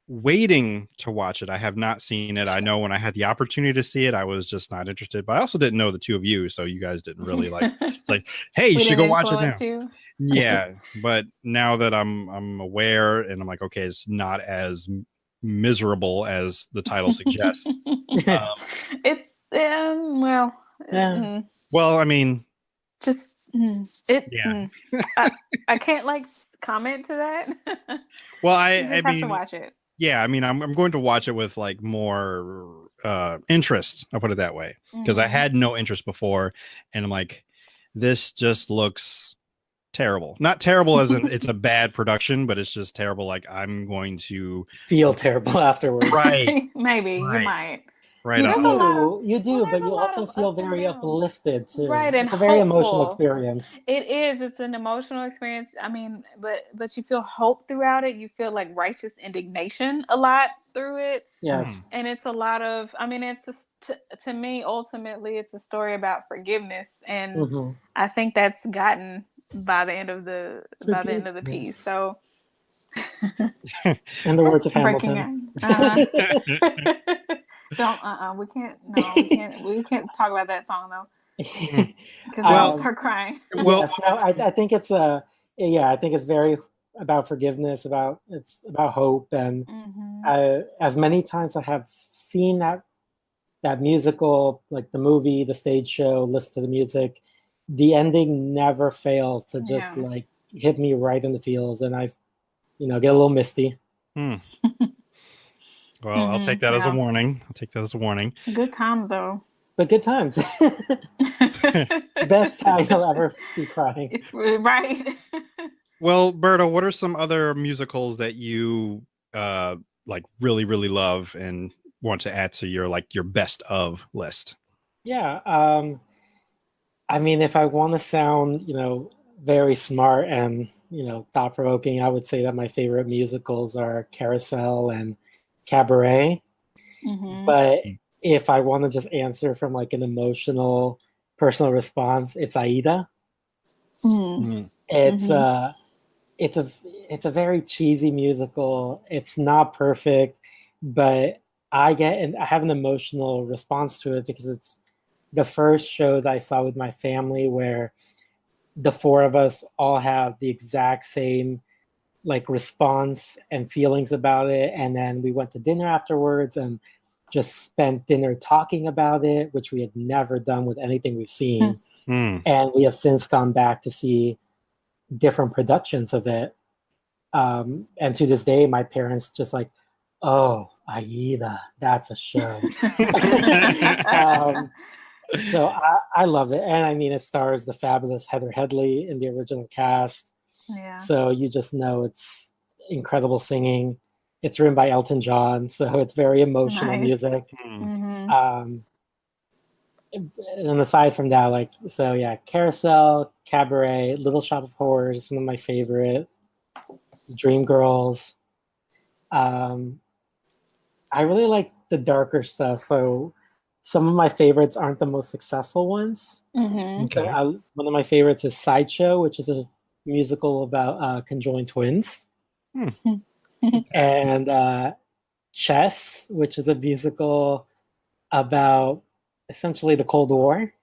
waiting to watch it. I have not seen it. I know when I had the opportunity to see it, I was just not interested. But I also didn't know the two of you, so you guys didn't really it's like, hey, you should go watch it now. You? Yeah, but now that I'm aware, and I'm like, okay, it's not as miserable as the title suggests. It's well, well, I mean, just I can't comment to that. Well, I have to watch it. Yeah, I mean, I'm going to watch it with more interest. I'll put it that way, because I had no interest before, and I'm like, this just looks terrible. Not terrible as in it's a bad production, but it's just terrible. Like, I'm going to feel terrible afterwards. Right. Maybe you might. Right. You do, but you also feel very uplifted too. Right, and it's a very emotional experience. It is. It's an emotional experience. I mean, but you feel hope throughout it. You feel like righteous indignation a lot through it. Yes. And it's a lot of. I mean, it's to me ultimately, it's a story about forgiveness, and I think that's gotten by the end of the piece. So. In the words of Hamilton. We can't talk about that song though, because I'll start crying. Well, I think it's I think it's very about forgiveness, it's about hope, and as many times I have seen that musical, like the movie, the stage show, listen to the music, the ending never fails to just hit me right in the feels, and I get a little misty. Well, I'll take that as a warning. Good times, though. But good times. Best time you'll ever be crying. Right. Well, Berto, what are some other musicals that you really, really love and want to add to your best of list? Yeah. I mean, if I want to sound, very smart and, thought-provoking, I would say that my favorite musicals are Carousel and Cabaret. But if I want to just answer from an emotional, personal response, it's Aida. It's a very cheesy musical. It's not perfect, but I have an emotional response to it because it's the first show that I saw with my family where the four of us all have the exact same response and feelings about it, and then we went to dinner afterwards and just spent dinner talking about it, which we had never done with anything we've seen. And we have since gone back to see different productions of it, and to this day my parents just oh, Aida, that's a show. So I love it, and I mean, it stars the fabulous Heather Headley in the original cast. Yeah. So you just know it's incredible singing. It's written by Elton John, so it's very emotional music. And aside from that, Carousel, Cabaret, Little Shop of Horrors, one of my favorites. Dreamgirls. I really like the darker stuff, so some of my favorites aren't the most successful ones. Okay. One of my favorites is Sideshow, which is a musical about conjoined twins. And Chess, which is a musical about essentially the Cold War.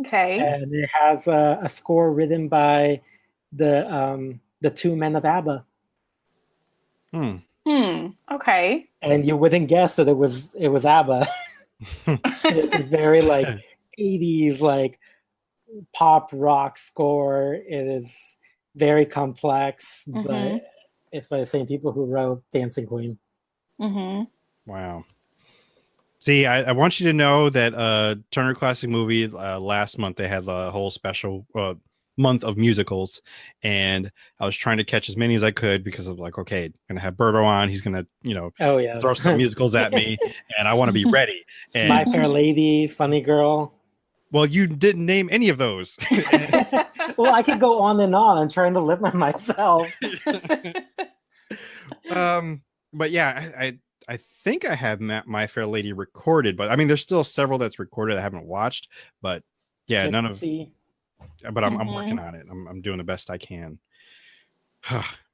Okay. And it has a score written by the two men of ABBA. Okay. And you wouldn't guess that it was ABBA. It's very like 80s like pop rock score. It is very complex, but it's by the same people who wrote Dancing Queen. Wow. See, I want you to know that Turner Classic Movie last month they had a whole special month of musicals, and I was trying to catch as many as I could because of like, okay, I'm gonna have Berto on. He's gonna, throw some musicals at me, and I want to be ready. And My Fair Lady, Funny Girl. Well, you didn't name any of those. Well, I could go on and on. I'm trying to limit myself. But yeah, I think I have My Fair Lady recorded, but I mean, there's still several that's recorded I haven't watched. But yeah, none of. But I'm working on it. I'm doing the best I can.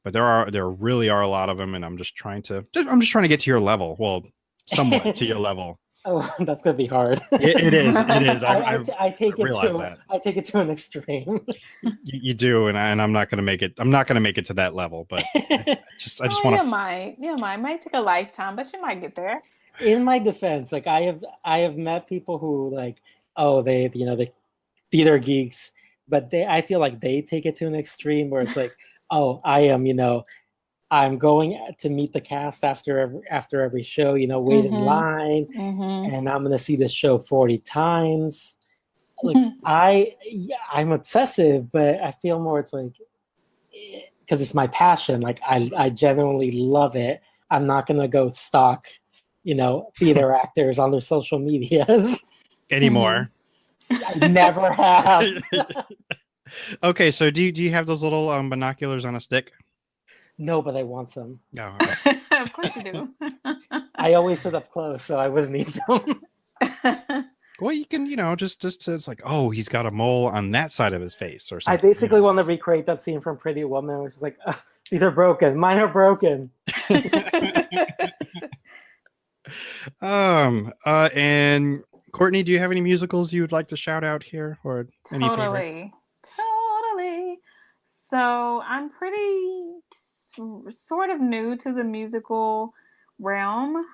But there really are a lot of them, and I'm just trying to get to your level. Well, somewhat to your level. Oh, that's gonna be hard. It is. I take it to an extreme. You do, and I'm not gonna make it. I'm not gonna make it to that level, but I just want to. You might take a lifetime, but you might get there. In my defense, like I have met people who like, oh, they theater geeks, but I feel like they take it to an extreme where it's like, oh, I'm going to meet the cast after every show, wait in line, and I'm going to see this show 40 times. Like I'm obsessive, but I feel more it's like, because it's my passion. Like I genuinely love it. I'm not going to go stalk, theater actors on their social medias anymore. I never have. Okay, so do you have those little binoculars on a stick? No, but I want some. No, of course you do. I always sit up close, so I wouldn't need them. Well, you can, just it's like, oh, he's got a mole on that side of his face or something. I basically want to recreate that scene from Pretty Woman, which is like, these are broken. Mine are broken. And Kortney, do you have any musicals you would like to shout out here, or any favorites? Totally. So I'm pretty sort of new to the musical realm.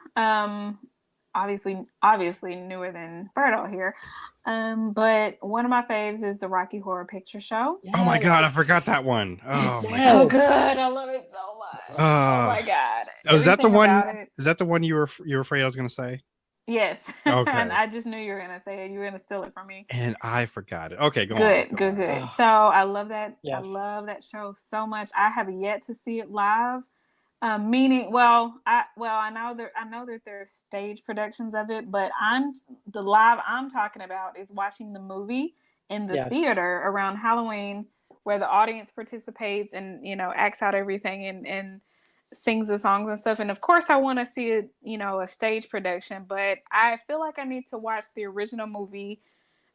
Obviously newer than Berto here. But one of my faves is the Rocky Horror Picture Show. Yes. Oh my God, I forgot that one. Oh my God. So good. I love it so much. Oh my God. Is that the one? Is that the one you were afraid I was going to say? Yes. Okay. And I just knew you were gonna say it. You were gonna steal it from me. And I forgot it. Okay, go on. Good. Oh. So I love that. Yes. I love that show so much. I have yet to see it live. I know that there's stage productions of it, but the live I'm talking about is watching the movie in the theater around Halloween, where the audience participates and acts out everything and sings the songs and stuff. And of course I want to see it, a stage production, but I feel like I need to watch the original movie.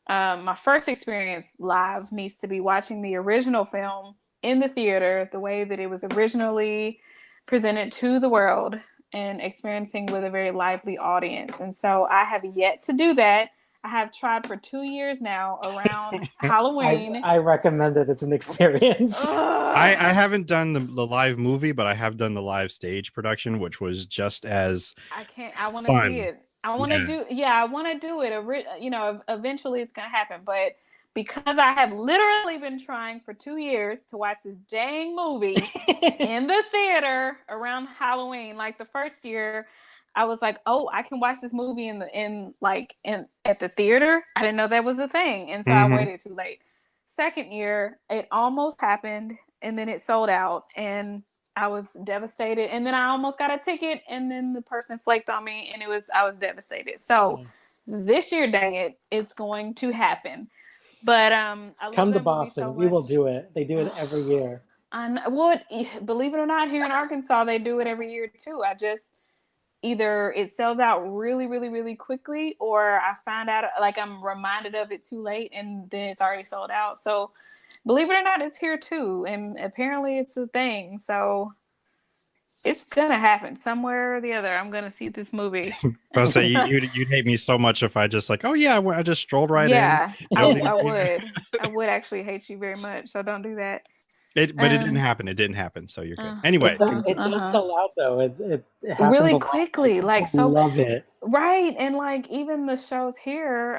My first experience live needs to be watching the original film in the theater, the way that it was originally presented to the world and experiencing with a very lively audience. And so I have yet to do that. I have tried for 2 years now around Halloween. I recommend it. It's an experience. I haven't done the live movie, but I have done the live stage production, which was just as I want to see it. I want to do it. Eventually it's going to happen. But because I have literally been trying for 2 years to watch this dang movie in the theater around Halloween, like the first year, I was like, oh, I can watch this movie at the theater. I didn't know that was a thing. And so I waited too late. Second year, it almost happened, and then it sold out, and I was devastated. And then I almost got a ticket, and then the person flaked on me, and I was devastated. So this year, dang it, it's going to happen. But I come to Boston. So we will do it. They do it every year. Believe it or not, here in Arkansas, they do it every year too. Either it sells out really, really, really quickly, or I find out, like, I'm reminded of it too late, and then it's already sold out. So believe it or not, it's here too. And apparently it's a thing. So it's gonna happen somewhere or the other. I'm gonna see this movie. I was say you'd hate me so much if I just like, oh yeah, I just strolled right in. Yeah, I would. I would actually hate you very much. So don't do that. But it didn't happen. It didn't happen. So you're good. Anyway, it does sell out though. It happens really a lot. quickly. Like, so love it. Right, and like even the shows here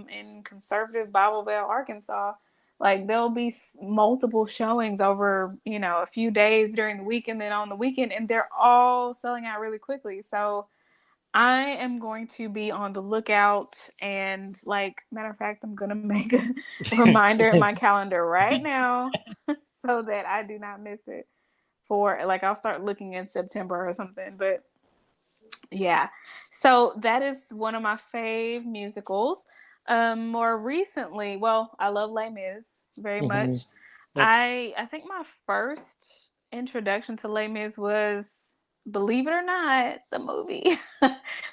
in conservative Bible Belt, Arkansas, like there'll be multiple showings over, you know, a few days during the week and then on the weekend, and they're all selling out really quickly. So I am going to be on the lookout, and like, matter of fact, I'm gonna make a reminder in my calendar right now so that I do not miss it. For like, I'll start looking in September or something. But yeah, so that is one of my fave musicals. More recently, well, I love Les Mis very much. I think my first introduction to Les Mis was, believe it or not, the movie.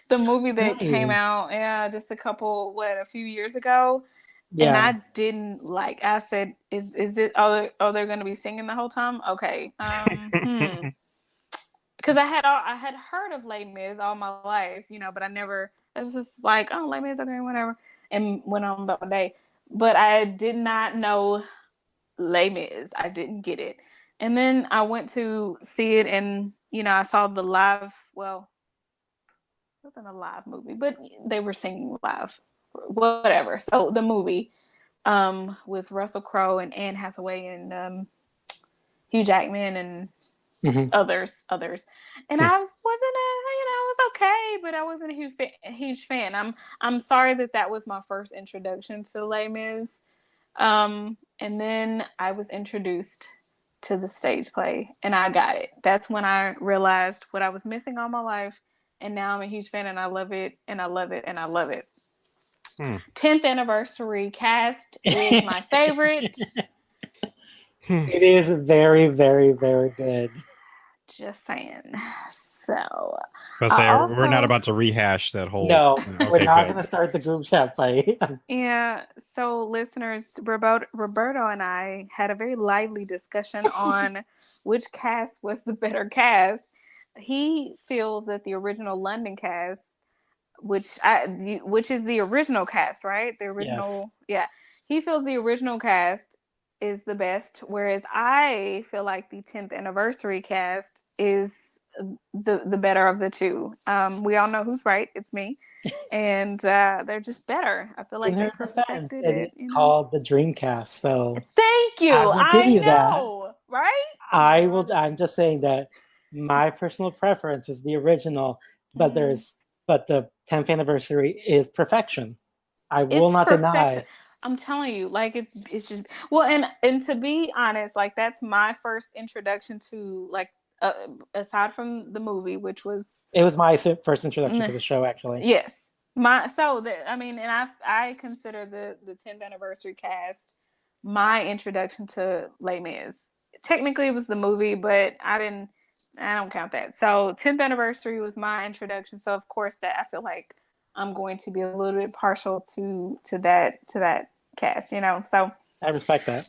The movie that came out just a few years ago. Yeah. And I didn't like, I said, is it, they're going to be singing the whole time? Okay. Because I had heard of Les Mis all my life, you know, but I was just like, oh, Les Mis, okay, whatever. And went on about my day. But I did not know Les Mis. I didn't get it. And then I went to see it, and, you know, I saw the live, well, it wasn't a live movie, but they were singing live, whatever. So the movie with Russell Crowe and Anne Hathaway and Hugh Jackman and others. And I wasn't it was okay, but I wasn't a huge fan. I'm sorry that was my first introduction to Les Mis. And then I was introduced to the stage play, and I got it. That's when I realized what I was missing all my life, and now I'm a huge fan, and I love it, and I love it, and I love it. 10th anniversary cast is my favorite. It is very, very, very good. Just saying. So we're not about to rehash that whole. No, we're not going to start the group chat fight. Yeah. So, listeners, Roberto and I had a very lively discussion on which cast was the better cast. He feels that the original London cast, which is the original cast, right? The original, yes. Yeah. He feels the original cast is the best, whereas I feel like the 10th anniversary cast is the better of the two. We all know who's right. It's me. And they're just better. I feel like they perfected it. It's called the Dreamcast. So thank you. I will give you that. Right? I'm just saying that my personal preference is the original, but but the 10th anniversary is perfection. I will not deny. I'm telling you, like, it's just, well, and to be honest, like, that's my first introduction to, like, aside from the movie, which was, it was my first introduction to the show, actually. Yes, and I consider the 10th anniversary cast my introduction to Les Mis. Technically, it was the movie, but I don't count that. So 10th anniversary was my introduction. So of course that I feel like I'm going to be a little bit partial to that cast, you know. So I respect that.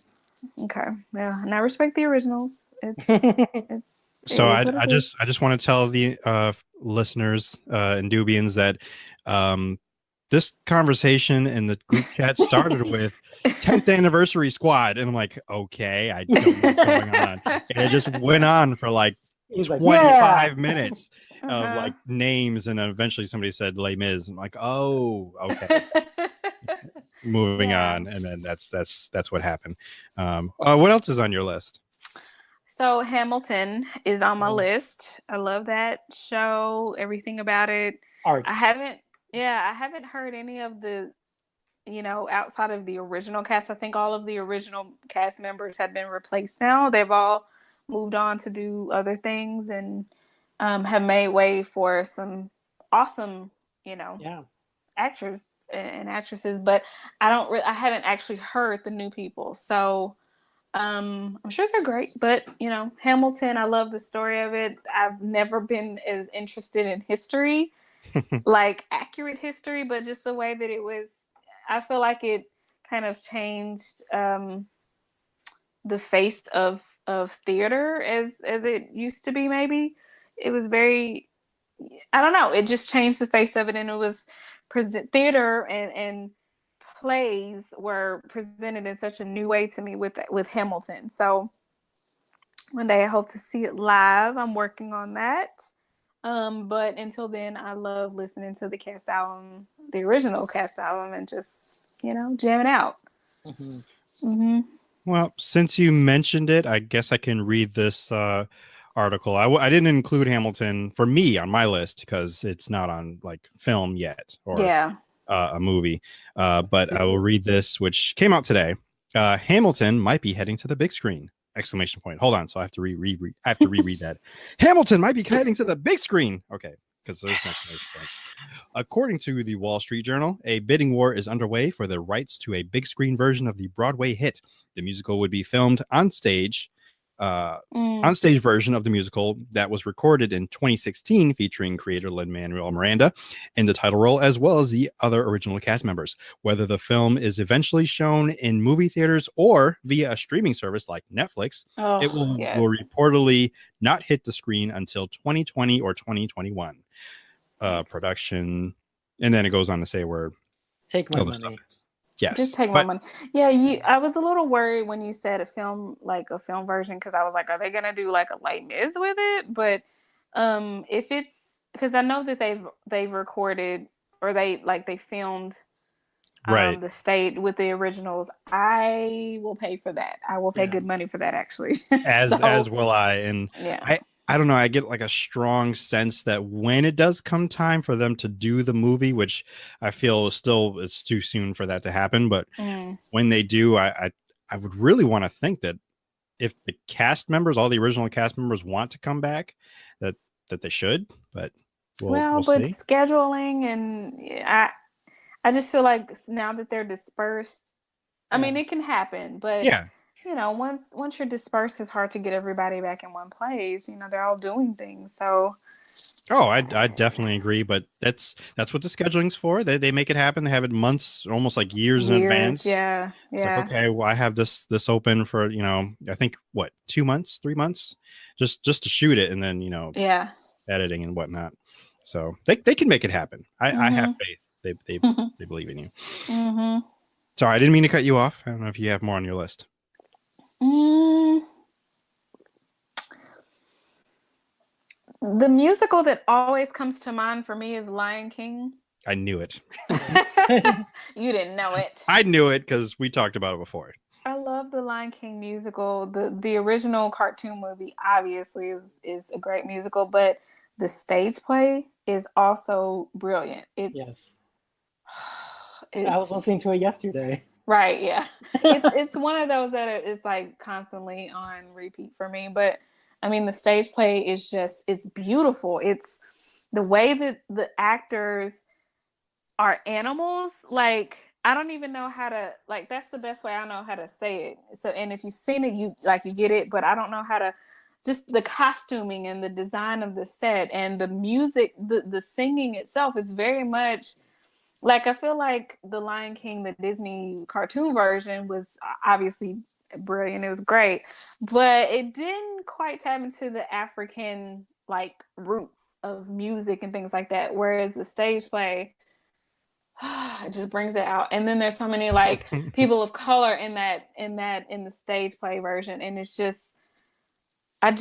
Okay. Yeah, and I respect the originals. It's so I just want to tell the listeners and Dubians that this conversation in the group chat started with 10th anniversary squad, and I'm like, okay, I don't know what's going on. And it just went on for like 25 minutes of like names, and then eventually somebody said Les Mis. I'm like, oh, okay. Moving on, and then that's what happened. What else is on your list? So Hamilton is on my list. I love that show, everything about it. Arts. I haven't heard any of the, outside of the original cast. I think all of the original cast members have been replaced now. They've all moved on to do other things and have made way for some awesome, actors and actresses. But I haven't actually heard the new people. So I'm sure they're great. But, Hamilton, I love the story of it. I've never been as interested in history, like accurate history, but just the way that it was. I feel like it kind of changed the face of of theater as it used to be. Maybe it was very, I don't know, it just changed the face of it, and it was theater and plays were presented in such a new way to me with Hamilton. So one day I hope to see it live. I'm working on that. But until then, I love listening to the cast album, the original cast album, and just, jamming out. Well, since you mentioned it, I guess I can read this article. I didn't include Hamilton for me on my list because it's not on like film yet or a movie. But I will read this, which came out today. Hamilton might be heading to the big screen! Exclamation point. Hold on. So I have to reread that. Hamilton might be heading to the big screen. Okay. Because there's an exclamation point. According to the Wall Street Journal, a bidding war is underway for the rights to a big screen version of the Broadway hit. The musical would be filmed on stage version of the musical that was recorded in 2016, featuring creator Lin-Manuel Miranda in the title role, as well as the other original cast members. Whether the film is eventually shown in movie theaters or via a streaming service like Netflix, it will reportedly not hit the screen until 2020 or 2021. Production, and then it goes on to say where take my money. Yes, just take my money. Yeah, I was a little worried when you said a film version, because I was like, are they gonna do like a Les Mis with it? But if it's, because I know that they've recorded, or they filmed the state with the originals, I will pay for that. I will pay good money for that, actually. as will I. And I don't know, I get like a strong sense that when it does come time for them to do the movie, which I feel it's too soon for that to happen, but when they do, I would really want to think that if the cast members, all the original cast members, want to come back, that they should, but we'll but see. Scheduling, and I just feel like now that they're dispersed, I mean, it can happen, but once you're dispersed, it's hard to get everybody back in one place. They're all doing things. So I definitely agree, but that's what the scheduling's for. They make it happen. They have it months, almost like years in advance. Yeah. It's like, okay, well, I have this open for, I think 2 months, 3 months, just to shoot it, and then editing and whatnot. So they can make it happen. I have faith. They believe in you. Sorry, I didn't mean to cut you off. I don't know if you have more on your list. The musical that always comes to mind for me is Lion King. I knew it. You didn't know it. I knew it because we talked about it before. I love the Lion King musical. The original cartoon movie obviously is a great musical, but the stage play is also brilliant. I was listening to it yesterday. Right, yeah. It's one of those that is like constantly on repeat for me. But I mean, the stage play is it's beautiful. It's the way that the actors are animals. Like, I don't even know how to, like, that's the best way I know how to say it. So, and if you've seen it, you get it, but I don't know how to, just the costuming and the design of the set and the music, the singing itself is very much, like, I feel like the Lion King, the Disney cartoon version, was obviously brilliant. It was great, but it didn't quite tap into the African, like, roots of music and things like that. Whereas the stage play, it just brings it out. And then there's so many, like, people of color in the stage play version, and it's just, I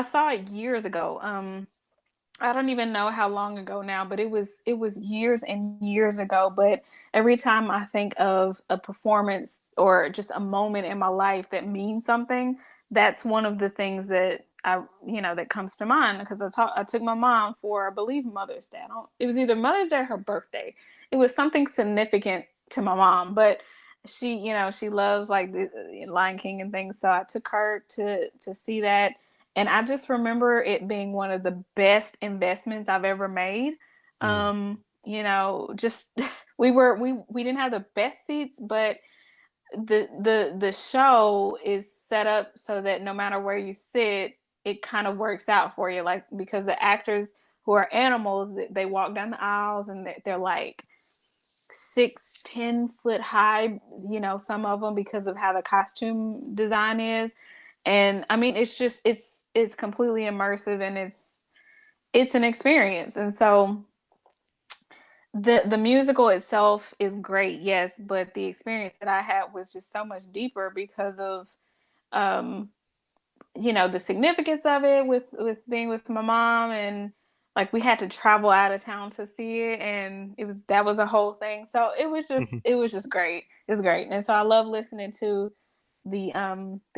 saw it years ago. I don't even know how long ago now, but it was years and years ago. But every time I think of a performance or just a moment in my life that means something, that's one of the things that that comes to mind, because I took my mom for, I believe, Mother's Day. It was either Mother's Day or her birthday. It was something significant to my mom, but she loves like the Lion King and things. So I took her to see that. And I just remember it being one of the best investments I've ever made. Just we didn't have the best seats, but the show is set up so that no matter where you sit, it kind of works out for you. Like, because the actors who are animals, they walk down the aisles and they're like 6-10 foot high, you know, some of them because of how the costume design is. And I mean, it's just it's completely immersive, and it's an experience. And so the musical itself is great, yes, but the experience that I had was just so much deeper because of um you know, the significance of it with being with my mom, and like we had to travel out of town to see it, and that was a whole thing. So it was just great. It was great. And so I love listening to the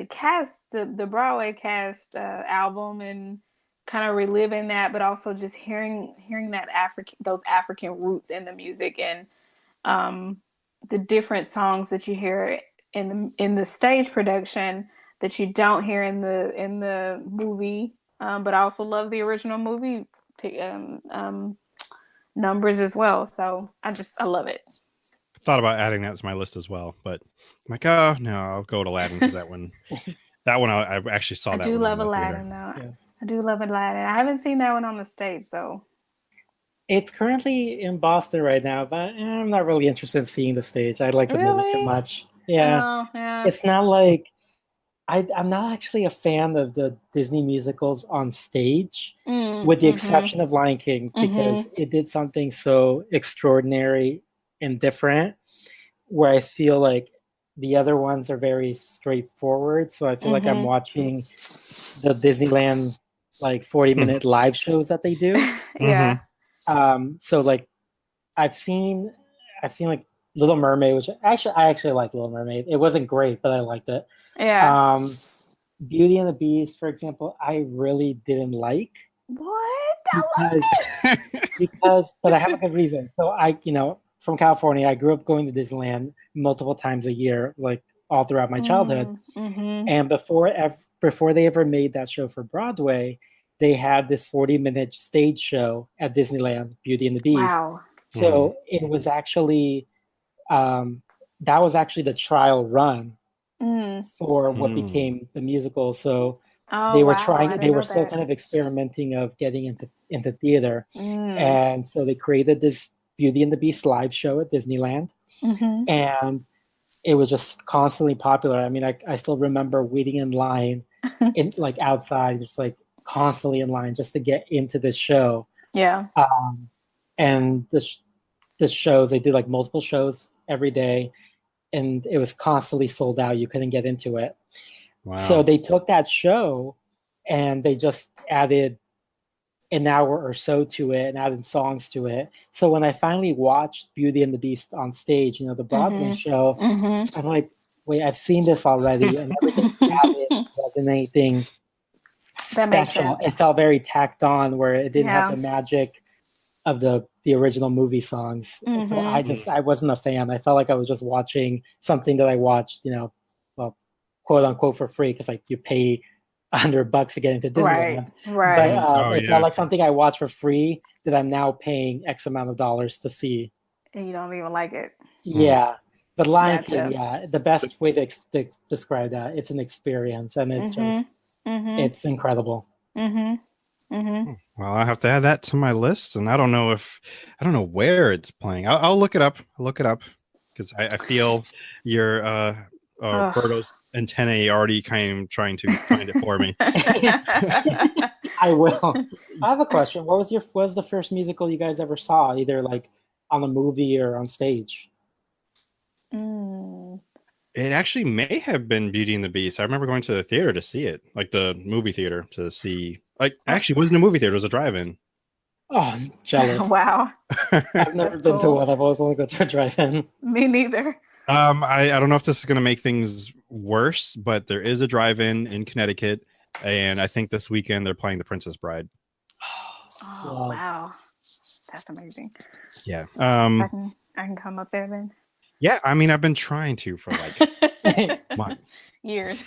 cast, the Broadway cast album, and kind of reliving that, but also just hearing that those African roots in the music, and the different songs that you hear in the stage production that you don't hear in the movie. But I also love the original movie numbers as well. So I love it. Thought about adding that to my list as well, but I'm like, oh no, I'll go with Aladdin because that one I actually saw. I do love Aladdin though. Yes. I do love Aladdin. I haven't seen that one on the stage, so. It's currently in Boston right now, but I'm not really interested in seeing the stage. I like the movie too much. Yeah. Oh, yeah. It's not like I'm not actually a fan of the Disney musicals on stage, with the exception of Lion King, because it did something so extraordinary and different, where I feel like the other ones are very straightforward. So I feel like I'm watching the Disneyland like 40-minute live shows that they do. Yeah. So like I've seen like Little Mermaid, which I actually like Little Mermaid. It wasn't great, but I liked it. Yeah. Beauty and the Beast, for example, I really didn't like. What? I love it. But I have a good reason. So from California, I grew up going to Disneyland multiple times a year, like all throughout my childhood. And before they ever made that show for Broadway, they had this 40-minute stage show at Disneyland, Beauty and the Beast. Wow. So it was actually that was actually the trial run for what became the musical. So they were still kind of experimenting of getting into theater. And so they created this Beauty and the Beast live show at Disneyland. And it was just constantly popular. I mean, I still remember waiting in line in like outside, just like constantly in line just to get into this show. Yeah. And the shows, they did like multiple shows every day, and it was constantly sold out. You couldn't get into it. Wow. So they took that show and they just added an hour or so to it and added songs to it. So when I finally watched Beauty and the Beast on stage, the Broadway show, I'm like, wait, I've seen this already, and everything added wasn't anything special. It felt very tacked on, where it didn't have the magic of the original movie songs. So I wasn't a fan. I felt like I was just watching something that I watched, well, quote unquote for free, because like you pay $100 to get into Disneyland. Right. But it felt like something I watched for free that I'm now paying X amount of dollars to see. And you don't even like it. Yeah. But Lion King, the best way to describe that, it's an experience, and it's just, it's incredible. Well, I'll have to add that to my list, and I don't know where it's playing. I'll look it up. Because I feel your Berto's antennae already kind of trying to find it for me. I will. I have a question. What was the first musical you guys ever saw, either like on a movie or on stage? It actually may have been Beauty and the Beast. I remember going to the theater to see it, like the movie theater to see. Like, actually, it wasn't a movie theater; it was a drive-in. Oh, I'm jealous. Wow. I've never been to one. I've always only go to a drive-in. Me neither. I don't know if this is going to make things worse, but there is a drive-in in Connecticut, and I think this weekend they're playing The Princess Bride. Oh, wow. That's amazing. Yeah. I can come up there then. Yeah, I mean, I've been trying to for like months. Years,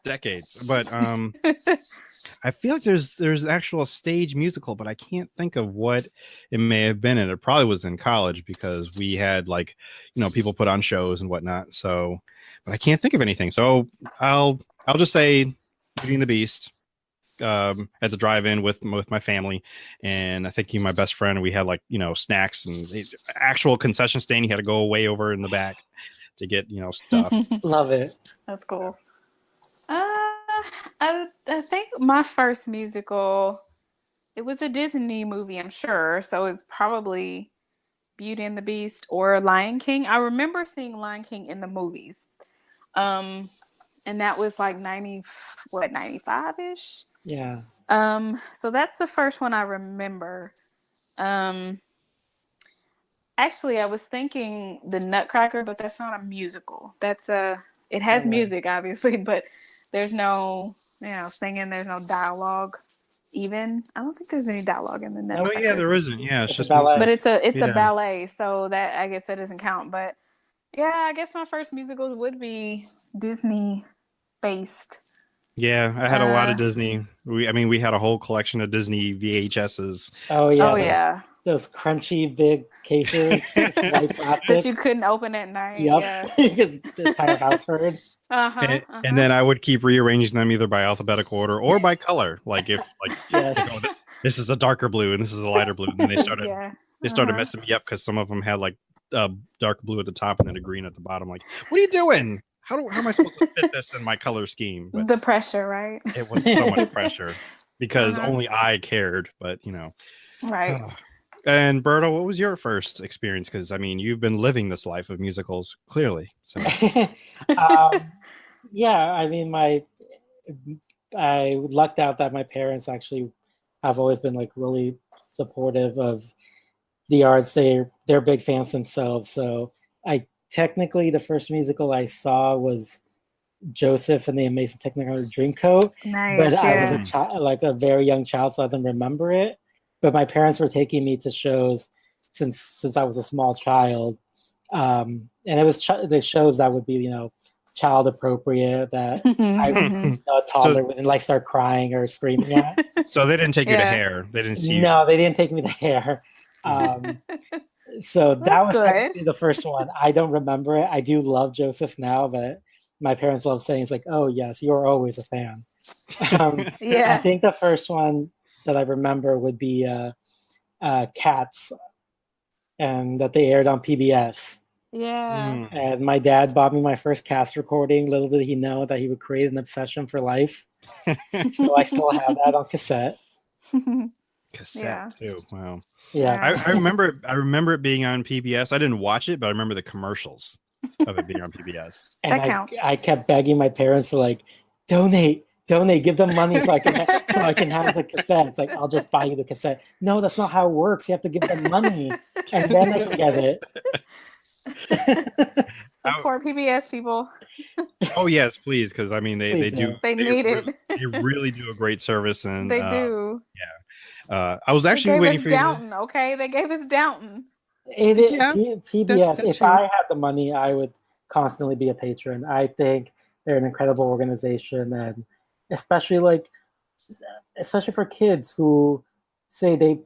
decades. But I feel like there's actual stage musical, but I can't think of what it may have been. And it probably was in college, because we had like, people put on shows and whatnot. So, but I can't think of anything. So I'll just say Beauty and the Beast. at the drive-in with my family, and I think my best friend. We had like snacks and actual concession stand. He had to go way over in the back to get stuff. Love it. That's cool. I think my first musical, it was a Disney movie, I'm sure. So it's probably Beauty and the Beast or Lion King. I remember seeing Lion King in the movies. And that was like 95-ish? Yeah. So that's the first one I remember. Actually, I was thinking The Nutcracker, but that's not a musical. It has music, obviously, but there's no, singing. There's no dialogue. Even I don't think there's any dialogue in The Nutcracker. Oh yeah, there isn't. Yeah, it's just ballet. But it's a ballet, so that I guess that doesn't count. But yeah, I guess my first musicals would be Disney based. Yeah, I had a lot of Disney. We had a whole collection of Disney VHSs. Oh yeah. Oh yeah. Those crunchy big cases, white plastic that you couldn't open at night. Yep, because the entire house heard. And then I would keep rearranging them either by alphabetical order or by color. Like if yes. This is a darker blue and this is a lighter blue. And then they started messing me up because some of them had like dark blue at the top and then a green at the bottom. Like, what are you doing? How am I supposed to fit this in my color scheme? But the pressure, right? It was so much pressure because only I cared. But right. And Berto, what was your first experience? Because you've been living this life of musicals clearly. So. Yeah, I lucked out that my parents actually have always been like really supportive of the arts. They're big fans themselves. So technically the first musical I saw was Joseph and the Amazing Technicolor Dreamcoat. Nice, but I was a child, like a very young child, so I didn't remember it. But my parents were taking me to shows since I was a small child, and it was the shows that would be child appropriate that a toddler wouldn't like start crying or screaming at. So they didn't take you to Hair. They didn't see you. No, they didn't take me to Hair. So that was technically the first one. I don't remember it. I do love Joseph now, but my parents love saying it's like, oh yes, you're always a fan. I think the first one that I remember would be Cats, and that they aired on PBS. Yeah. And my dad bought me my first Cats recording. Little did he know that he would create an obsession for life. So I still have that on cassette. Cassette too. Wow. Yeah. I remember it being on PBS. I didn't watch it, but I remember the commercials of it being on PBS. And I kept begging my parents to like donate, give them money so I can have the cassette. It's like, I'll just buy you the cassette. No, that's not how it works. You have to give them money and then they can get it. Support PBS people. Oh yes, please, because they do. They need it. They really do a great service, and they do. Yeah. I was actually waiting for Downton. Okay, they gave us Downton. PBS. If I had the money, I would constantly be a patron. I think they're an incredible organization, and especially for kids who say they,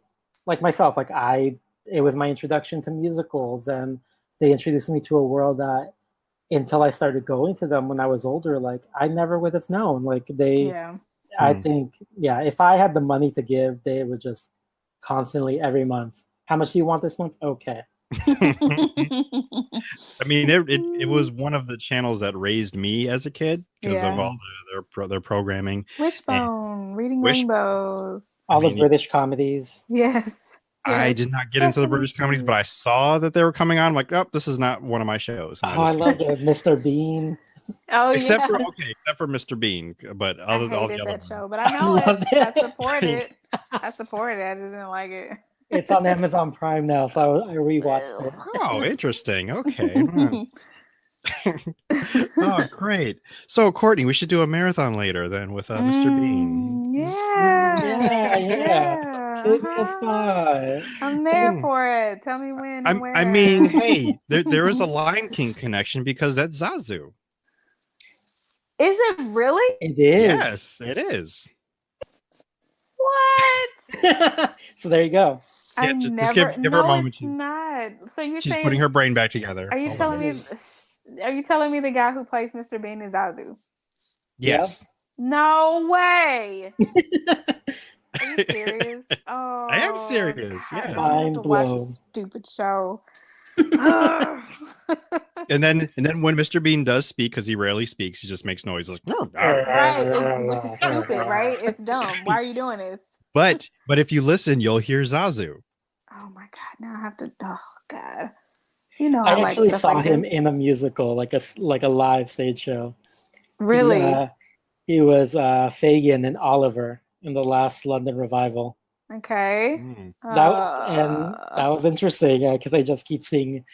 like myself, it was my introduction to musicals, and they introduced me to a world that until I started going to them when I was older, I never would have known. I think, if I had the money to give, they would just constantly every month. How much do you want this month? Okay. It was one of the channels that raised me as a kid because of all their programming. Wishbone, Reading Rainbows. All the British comedies. Yes. I did not get into the British comedies, but I saw that they were coming on. I'm like, oh, this is not one of my shows. I love it. Mr. Bean. Oh, except for Mr. Bean, but all the other that show. But I know it. I support it. I just didn't like it. It's on Amazon Prime now, so I rewatched it. Oh, interesting. Okay. Oh, great. So, Kortney, we should do a marathon later then with Mr. Bean. Yeah. I'm there for it. Tell me when. Hey, there is a Lion King connection because that's Zazu. Is it really? It is. Yes, it is. What? So there you go. Yeah, just give her a moment. It's not. So she's putting her brain back together. Are you telling me? Are you telling me the guy who plays Mr. Bean is Zazu? Yes. No way. Are you serious? Oh, I am serious. God, Yes. I have to watch Mind this stupid show. And then when Mr. Bean does speak, because he rarely speaks, he just makes noise like. Right, which is stupid, right? It's dumb. Why are you doing this? But if you listen, you'll hear Zazu. Oh my God! Now I have to. Oh God! You know I like actually stuff saw like him this. in a musical, like a live stage show. Really? He was Fagin and Oliver in the last London revival. Okay. That was interesting because I just keep seeing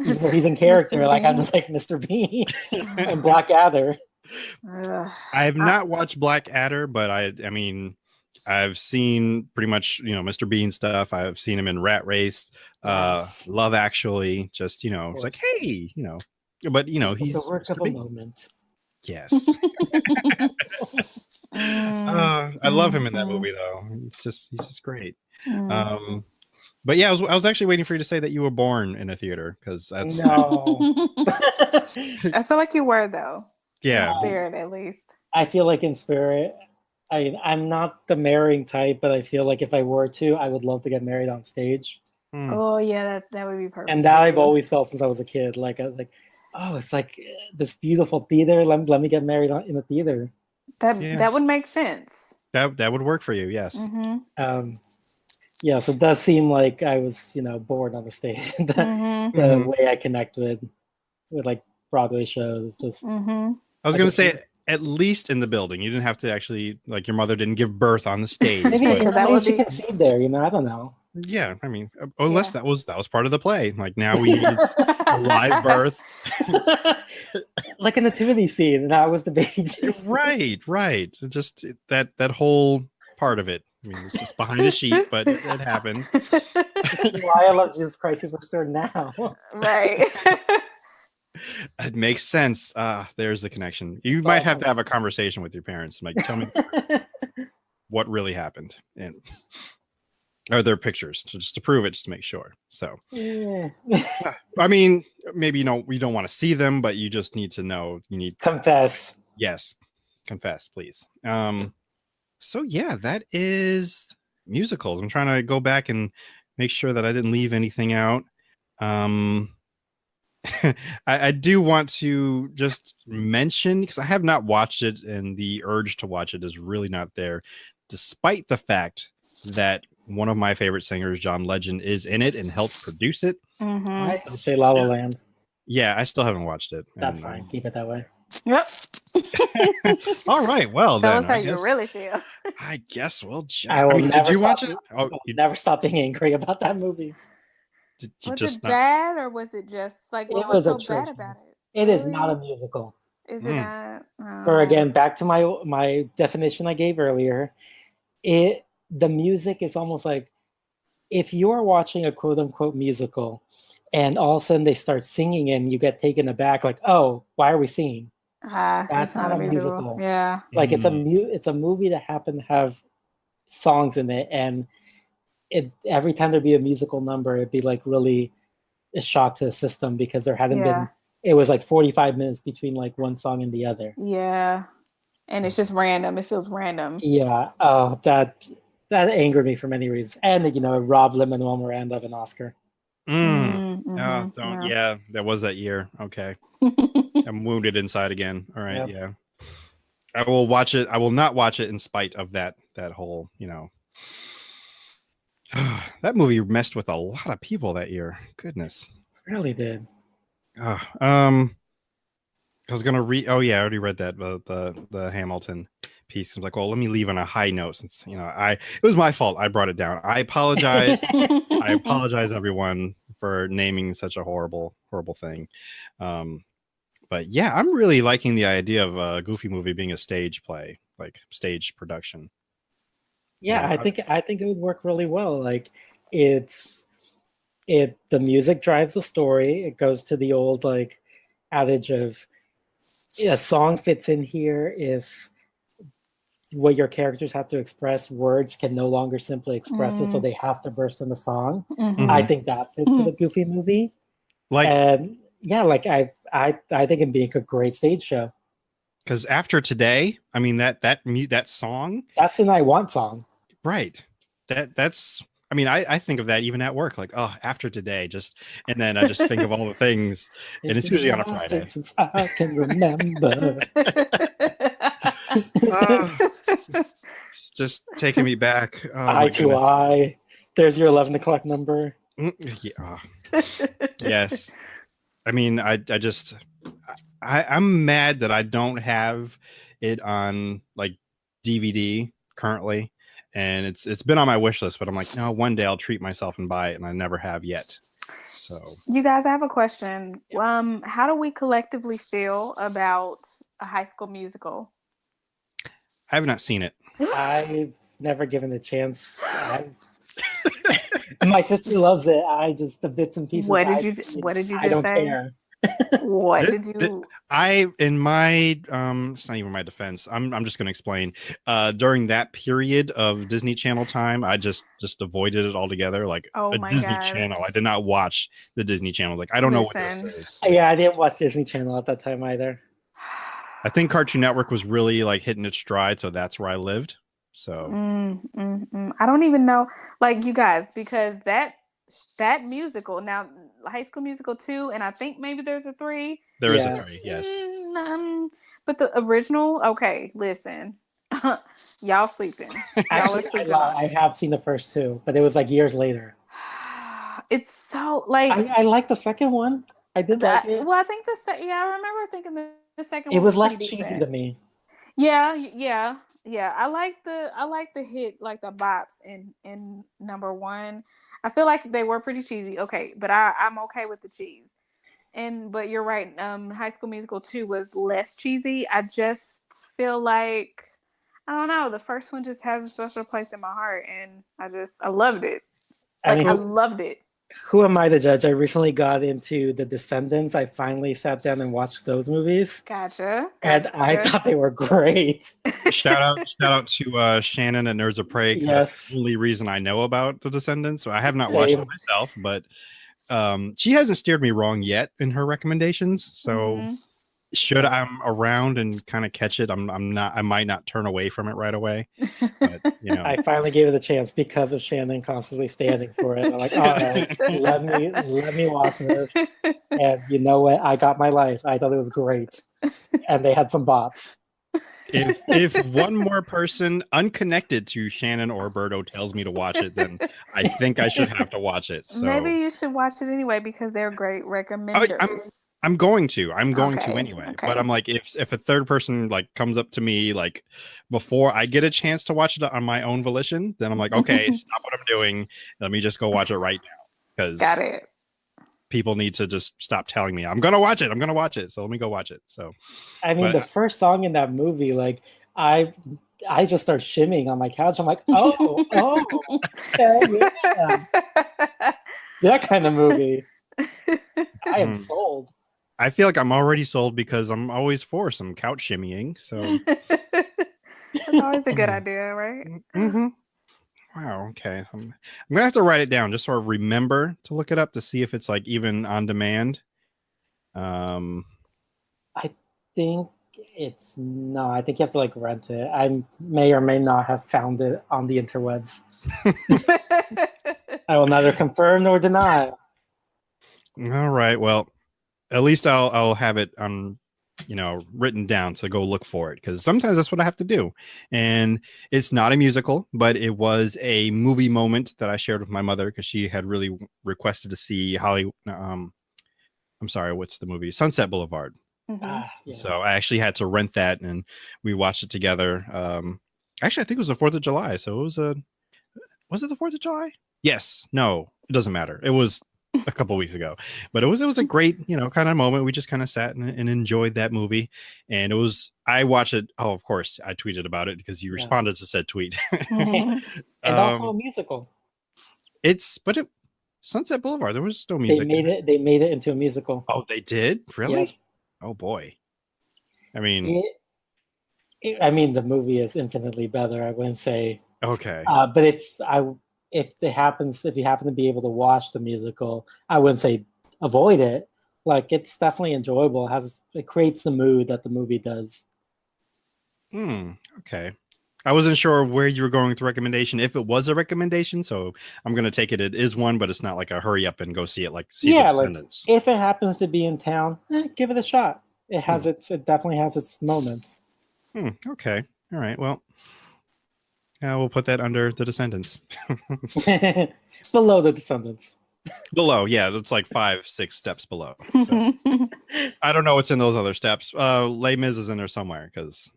he's in character. Mr. Like I'm Bean. just like Mr. Bean and Blackadder. I have not watched Blackadder, but I mean, I've seen pretty much Mr. Bean stuff. I've seen him in Rat Race, Love Actually. Just it's like hey, but he's the work Mr. of a Bean. moment. Yes. I love him in that movie though. He's just great. But yeah, I was actually waiting for you to say that you were born in a theater because that's no. I feel like you were though. Yeah. In spirit, at least. I feel like in spirit, I'm not the marrying type, but I feel like if I were to, I would love to get married on stage. Oh yeah, that would be perfect. And that I've always felt since I was a kid. Oh, it's like this beautiful theater. Let me get married in a theater. That would make sense. That would work for you, yes. Mm-hmm. Yeah, so it does seem like I was, bored on the stage. The way I connect with like Broadway shows, just. I was going to say, at least in the building, you didn't have to actually your mother didn't give birth on the stage. Maybe she conceived there. I don't know. Yeah, I mean, unless that was part of the play. Like now we need a live birth, like a nativity scene, and that was the baby. Right. Just that whole part of it. I mean, it's just behind a sheet, but it happened. Why I love Jesus Christ Superstar now. Right. It makes sense. There's the connection. You might have to have a conversation with your parents. Like, tell me what really happened, and are there pictures just to prove it, just to make sure. So, I mean, maybe we don't want to see them, but you just need to know. You need confess. Yes, confess, please. So yeah, that is musicals. I'm trying to go back and make sure that I didn't leave anything out. I do want to just mention, because I have not watched it and the urge to watch it is really not there, despite the fact that one of my favorite singers, John Legend, is in it and helped produce it. I say La La Land. Yeah, I still haven't watched it. That's fine. Keep it that way. Yep. All right. Well, tell then us how you really feel. I guess we'll just. Did you watch it? You never stop being angry about that movie. Was it bad, or was it just like what was so bad about it? It is not a musical. Is it not? Or again, back to my definition I gave earlier. The music is almost like if you are watching a quote unquote musical, and all of a sudden they start singing and you get taken aback, like, oh, why are we singing? That's not a musical. Yeah, like it's a movie that happened to have songs in it, and every time there'd be a musical number, it'd be like really a shock to the system because there hadn't been. It was like 45 minutes between like one song and the other. Yeah, and it's just random. It feels random. Yeah. Oh, that angered me for many reasons, and it robbed Lin-Manuel Miranda of an Oscar. Yeah, that was that year. Okay. I'm wounded inside again. All right. Yep. Yeah. I will watch it. I will not watch it in spite of that whole, that movie messed with a lot of people that year. Goodness. It really did. I was gonna read. Oh yeah, I already read that the Hamilton piece. I was like, well, let me leave on a high note since it was my fault. I brought it down. I apologize. I apologize, everyone, for naming such a horrible thing. But yeah, I'm really liking the idea of a Goofy movie being a stage play, like stage production. Yeah, I think it would work really well. Like the music drives the story. It goes to the old like adage of a song fits in here if what your characters have to express, words can no longer simply express it, so they have to burst in the song. I think that fits with a Goofy movie. I think it'd be a great stage show. Because after today, I mean that song. That's an I Want song. Right. That's. I mean, I think of that even at work, like, oh, after today, and then I just think of all the things, and it's usually on a Friday. Since I can remember. Just taking me back. Oh, eye to eye. There's your 11 o'clock number. Yeah. Yes. I mean, I'm mad that I don't have it on like DVD currently. And it's been on my wish list, but I'm like, no, one day I'll treat myself and buy it, and I never have yet. So, you guys, I have a question. How do we collectively feel about a High School Musical? I have not seen it. I've never given it a chance. My sister loves it. I just the bits and pieces. What did you just I don't say? Care. What did you? In my it's not even my defense. I'm just going to explain. During that period of Disney Channel time, I just avoided it altogether. Like Disney Channel, I did not watch the Disney Channel. Like I don't know what this is. Yeah, I didn't watch Disney Channel at that time either. I think Cartoon Network was really like hitting its stride, so that's where I lived. So I don't even know, like you guys, because that musical now, High School Musical 2, and I think maybe there's a 3. There is a 3, yes. But the original, okay, listen, y'all sleeping. Y'all are sleeping. I have seen the first 2, but it was like years later. It's so like I like the second one. I did like it. Well, I think I remember thinking the second one. It was less cheesy to me. Yeah. I like the hit, like the bops in number 1. I feel like they were pretty cheesy. Okay, but I'm okay with the cheese. But you're right. High School Musical 2 was less cheesy. I just feel like, I don't know, the first one just has a special place in my heart, and I loved it. I loved it. Who am I to judge? I recently got into The Descendants. I finally sat down and watched those movies. Gotcha. And I thought they were great. Shout out to Shannon at Nerds of Prey. Yes. That's the only reason I know about The Descendants. So I have not watched it myself, but she hasn't steered me wrong yet in her recommendations. So should I'm around and kind of catch it, I might not turn away from it right away. But, I finally gave it a chance because of Shannon constantly standing for it. I'm like, all right, let me watch this. And you know what? I got my life. I thought it was great. And they had some bops. If one more person unconnected to Shannon or Berto tells me to watch it, then I think I should have to watch it. So. Maybe you should watch it anyway because they're great recommenders. I'm going to anyway. Okay. But I'm like, if a third person like comes up to me like before I get a chance to watch it on my own volition, then I'm like, okay, stop what I'm doing. Let me just go watch it right now. Because got it. People need to just stop telling me I'm gonna watch it. So let me go watch it. So I mean, the first song in that movie, like I just start shimmying on my couch. I'm like, oh, yeah. That kind of movie. I am sold. I feel like I'm already sold because I'm always for some couch shimmying. So that's always a good idea, right? Mm-hmm. Wow. Okay. I'm gonna have to write it down just so I remember to look it up to see if it's like even on demand. I think it's no. I think you have to like rent it. I may or may not have found it on the interwebs. I will neither confirm nor deny. All right. Well, at least I'll have it written down to go look for it, because sometimes that's what I have to do. And it's not a musical, but it was a movie moment that I shared with my mother because she had really requested to see I'm sorry, what's the movie? Sunset Boulevard. Mm-hmm. Yes. So I actually had to rent that, and we watched it together. Actually, I think it was the 4th of July. So was it the 4th of July? Yes. No, it doesn't matter. It was a couple weeks ago, but it was a great kind of moment. We just kind of sat and enjoyed that movie, and I watched it. Oh, of course I tweeted about it because you responded to said tweet. And also a musical. Sunset Boulevard, there was no music. They made it into a musical. Oh, they did? Really? Yeah. Oh boy. I mean the movie is infinitely better, I wouldn't say. Okay. But if you happen to be able to watch the musical, I wouldn't say avoid it. Like, it's definitely enjoyable. It creates the mood that the movie does. Okay. I wasn't sure where you were going with the recommendation, if it was a recommendation, so I'm going to take it is one, but it's not like a hurry up and go see it like see The Descendants. Like if it happens to be in town, give it a shot. It definitely has its moments. Okay. All right. Well, we'll put that under The Descendants. Below The Descendants. Below, yeah, it's like 5-6 steps below. So. I don't know what's in those other steps. Les Mis is in there somewhere because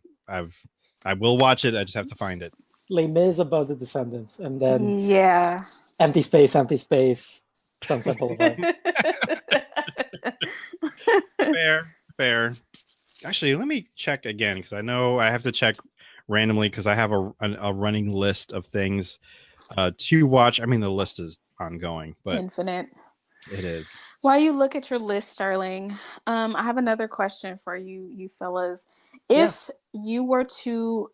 I will watch it. I just have to find it. Les Mis above The Descendants, and then empty space, Sunset Boulevard. Fair. Actually, let me check again because I know I have to check randomly because I have a running list of things to watch. I mean, the list is ongoing, but infinite. It is. While you look at your list, Sterling, I have another question for you fellas. If you were to,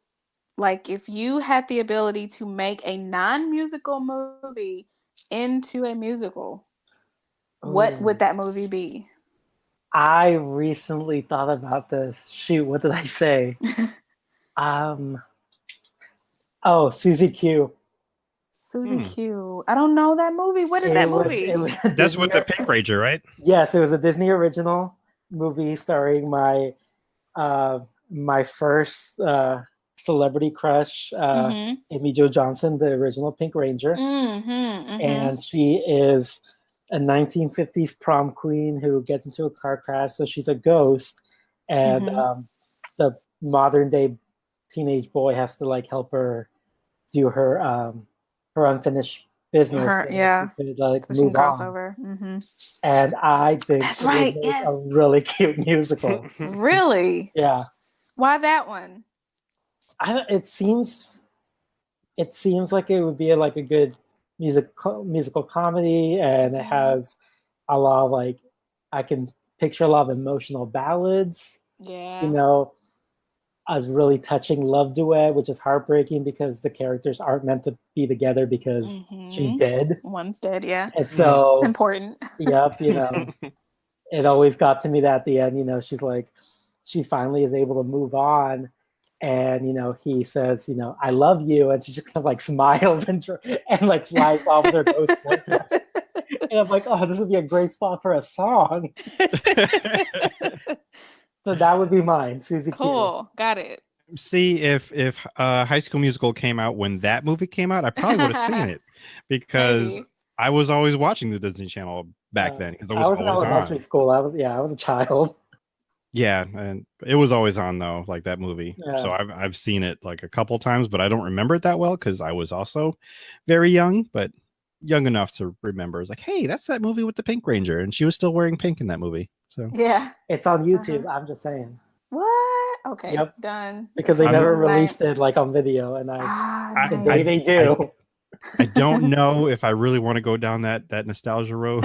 if you had the ability to make a non-musical movie into a musical, what would that movie be? I recently thought about this. Shoot, what did I say? Susie Q. Susie Q. I don't know that movie. What is that movie? That's with the Pink Ranger, right? Yes, it was a Disney original movie starring my first celebrity crush, Amy Jo Johnson, the original Pink Ranger. And she is a 1950s prom queen who gets into a car crash, so she's a ghost. And the modern day teenage boy has to help her do her unfinished business. Move on. And I think that's right. Yes, a really cute musical. Really? Yeah. Why that one? It seems like it would be a good musical comedy, and it has a lot of I can picture a lot of emotional ballads. Yeah. A really touching love duet, which is heartbreaking because the characters aren't meant to be together because she's dead. One's dead, yeah. And so important. Yep, it always got to me that at the end, she finally is able to move on, and he says, I love you, and she just kind of smiles and flies off with her ghost boyfriend. And I'm like, oh, this would be a great spot for a song. So that would be mine, Susie Q. Cool, got it. See, if High School Musical came out when that movie came out, I probably would have seen it because I was always watching the Disney Channel back then because it was always on. Elementary school. I was a child. Yeah, and it was always on though, that movie. Yeah. So I've seen it a couple times, but I don't remember it that well because I was also very young, but young enough to remember. It's hey, that's that movie with the Pink Ranger, and she was still wearing pink in that movie. So yeah, it's on YouTube. I'm just saying. What? Okay, done. Because they never released it on video, and they do. I don't know if I really want to go down that nostalgia road.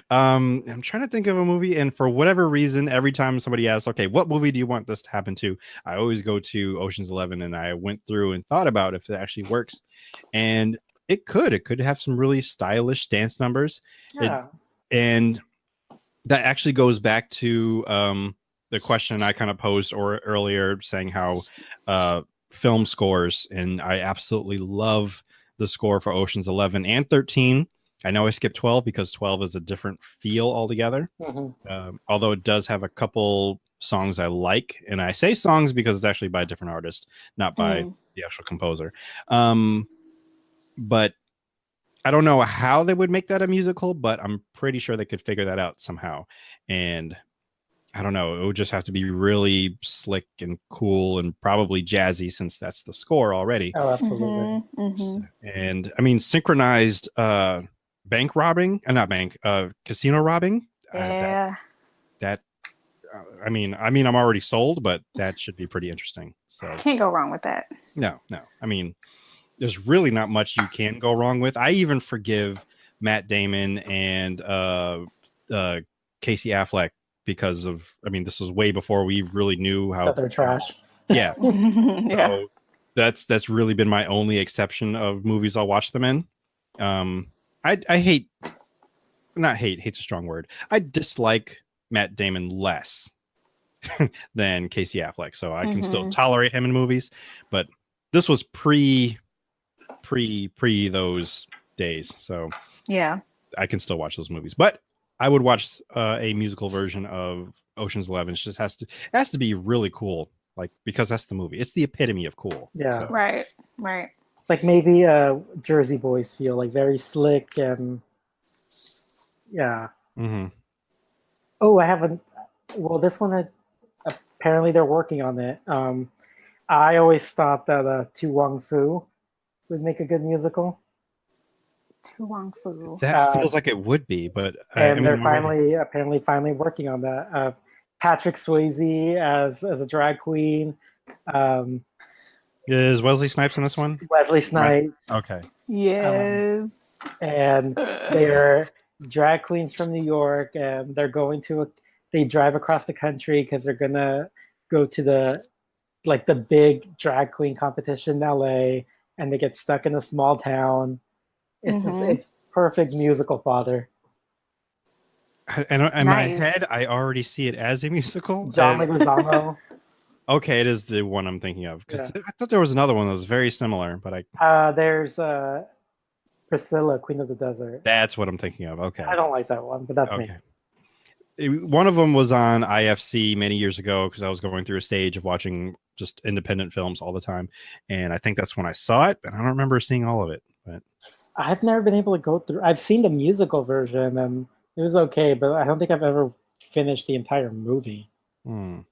I'm trying to think of a movie, and for whatever reason, every time somebody asks, okay, what movie do you want this to happen to? I always go to Ocean's 11, and I went through and thought about if it actually works, and it could have some really stylish dance numbers. Yeah. And that actually goes back to the question I kind of posed earlier, saying how film scores, and I absolutely love the score for Ocean's 11 and 13. I know I skipped 12 because 12 is a different feel altogether. Although it does have a couple songs I like, and I say songs because it's actually by a different artist, not by the actual composer. But I don't know how they would make that a musical, but I'm pretty sure they could figure that out somehow. And I don't know, it would just have to be really slick and cool and probably jazzy since that's the score already. Oh, absolutely. And I mean, synchronized bank robbing, casino robbing. Yeah. I mean, I'm already sold, but that should be pretty interesting. So can't go wrong with that. No. I mean, there's really not much you can go wrong with. I even forgive Matt Damon and Casey Affleck because of, this was way before we really knew how they're trash. Yeah. So that's really been my only exception of movies I'll watch them in. Hate's a strong word. I dislike Matt Damon less than Casey Affleck, so I can still tolerate him in movies. But this was pre those days, so Yeah. I can still watch those movies. But I would watch a musical version of Ocean's 11. It just has to be really cool, like, because that's the movie. It's the epitome of cool. Yeah. So. Right. Like maybe Jersey Boys feel, like very slick and yeah. Oh, I haven't. Well, this one apparently they're working on it. I always thought that Tu Wong Fu would make a good musical. Tu Wong Fu. That feels like it would be, but they're finally working on that. Patrick Swayze as a drag queen. Is Wesley Snipes in this one? Wesley Snipes. Right. Okay. Yes. And they're drag queens from New York, and they're going they drive across the country because they're gonna go to the big drag queen competition in LA, and they get stuck in a small town. It's perfect musical fodder. And in my head, I already see it as a musical. John Leguizamo. Okay, it is the one I'm thinking of, because I thought there was another one that was very similar, but there's Priscilla, Queen of the Desert. That's what I'm thinking of. Okay. I don't like that one, but that's me. One of them was on IFC many years ago, because I was going through a stage of watching just independent films all the time, and I think that's when I saw it, but I don't remember seeing all of it. But I've never been able to go through. I've seen the musical version, and it was okay, but I don't think I've ever finished the entire movie. I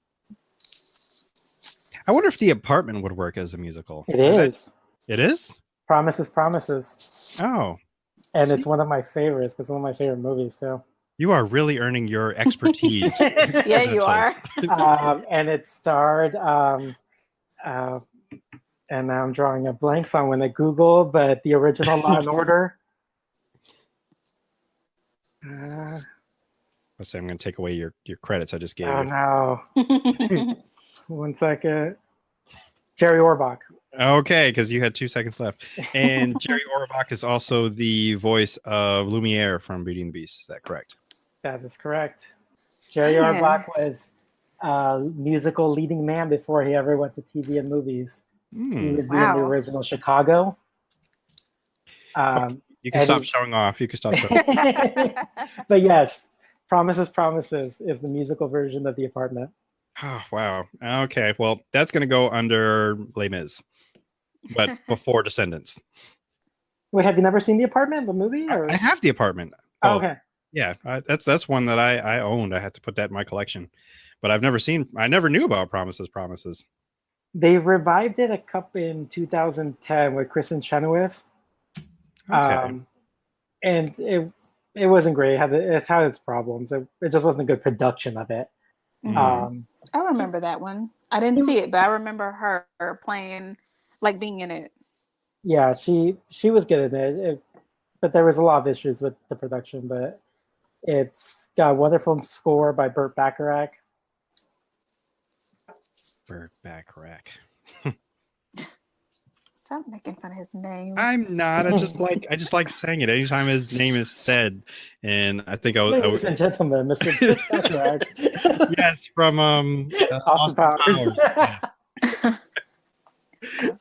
wonder if The Apartment would work as a musical. It is. It is? Promises. Oh. And it's one of my favorites, because it's one of my favorite movies, too. You are really earning your expertise. Yeah, you are. And it starred, and now I'm drawing a blank on when I Google, but the original Law and Order. Let's say I'm going to take away your credits I just gave you. Oh, no. 1 second. Jerry Orbach. Okay, because you had 2 seconds left. And Jerry Orbach is also the voice of Lumiere from Beauty and the Beast. Is that correct? That is correct. Jerry Orbach was a musical leading man before he ever went to TV and movies. He was in the original Chicago. You can stop showing off. You can stop showing off. But yes, Promises is the musical version of The Apartment. Oh, wow. Okay, well, that's going to go under Les Mis, but before Descendants. Wait, have you never seen The Apartment, the movie? Or? I have The Apartment. Oh, okay. Yeah, that's one that I owned. I had to put that in my collection, but I never knew about Promises. They revived it in 2010 with Kristen Chenoweth. Okay. And it wasn't great. It had its problems. It just wasn't a good production of it. I remember that one. I didn't see it, but I remember her playing, like being in it. Yeah, she was good in it, but there was a lot of issues with the production. But it's got a wonderful score by Burt Bacharach. Burt Bacharach. Stop making fun of his name. I'm not. I just like saying it anytime his name is said, and I think Ladies and gentlemen, Mr. Burt Bacharach. Yes, from Austin Powers. Yeah.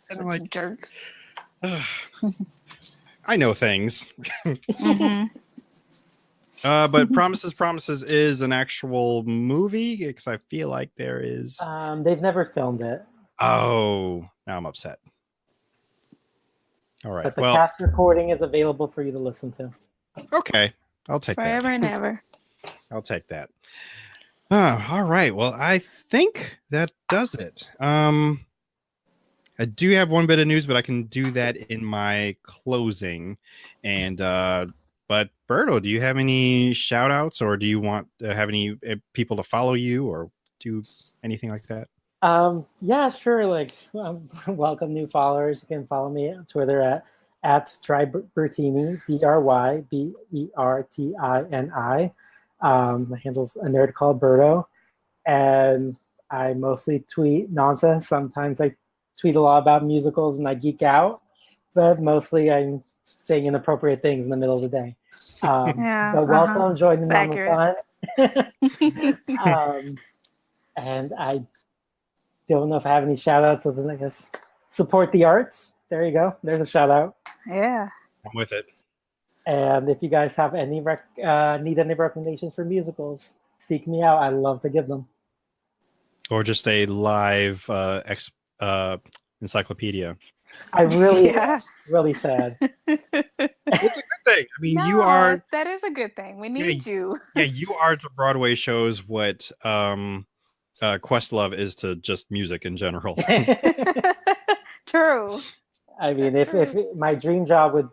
And I'm like, jerks. I know things. But Promises is an actual movie, because I feel like there is. They've never filmed it. Oh, now I'm upset. All right. But the cast recording is available for you to listen to. Okay, I'll take that. Forever and ever. I'll take that. All right. Well, I think that does it. I do have one bit of news, but I can do that in my closing. And but Berto, do you have any shout outs, or do you want to have any people to follow you or do anything like that? Yeah, sure. Like, welcome new followers. You can follow me on Twitter at Drybertini, DRYBERTINI. My handle's a nerd called Berto, and I mostly tweet nonsense. Sometimes I tweet a lot about musicals and I geek out, but mostly I'm saying inappropriate things in the middle of the day. But welcome, join the fun. And I don't know if I have any shout outs other than I guess support the arts. There you go. There's a shout out. Yeah. I'm with it. And if you guys have any need any recommendations for musicals, seek me out. I love to give them. Or just a live encyclopedia. I really, really sad. It's a good thing. I mean, No, you are. That is a good thing. We need you. Yeah, you are to Broadway shows what Questlove is to just music in general. True. I mean, if my dream job would,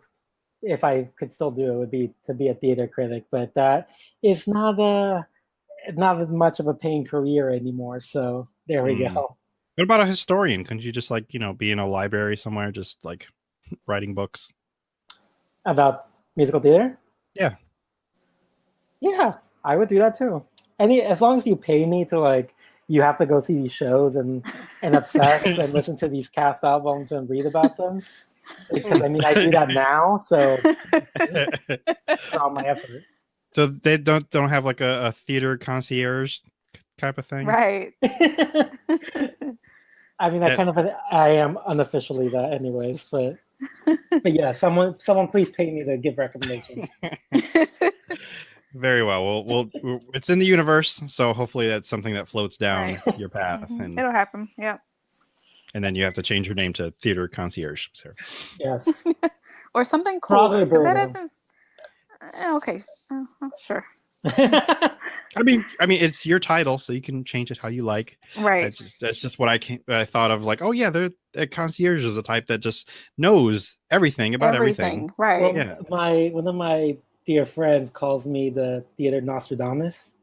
if I could still do it, would be to be a theater critic, but that is not as much of a paying career anymore. So there we go. What about a historian? Couldn't you just be in a library somewhere, just like writing books about musical theater? Yeah. Yeah, I would do that too. As long as you pay me to you have to go see these shows and obsess and listen to these cast albums and read about them. Because I mean, I do that now, so it's all my effort. So they don't have like a theater concierge type of thing, right? I mean, I am unofficially that, anyways. But yeah, someone please pay me to give recommendations. Very well. Well, it's in the universe, so hopefully that's something that floats down your path, and it'll happen. Yeah. And then you have to change your name to theater concierge, sir. Yes. Or something cool. That isn't. Okay. Sure. I mean, it's your title, so you can change it how you like. Right. That's just what I thought of. Like, oh yeah, a concierge is a type that just knows everything about everything. Right. Well, yeah. One of my dear friends calls me the theater Nostradamus.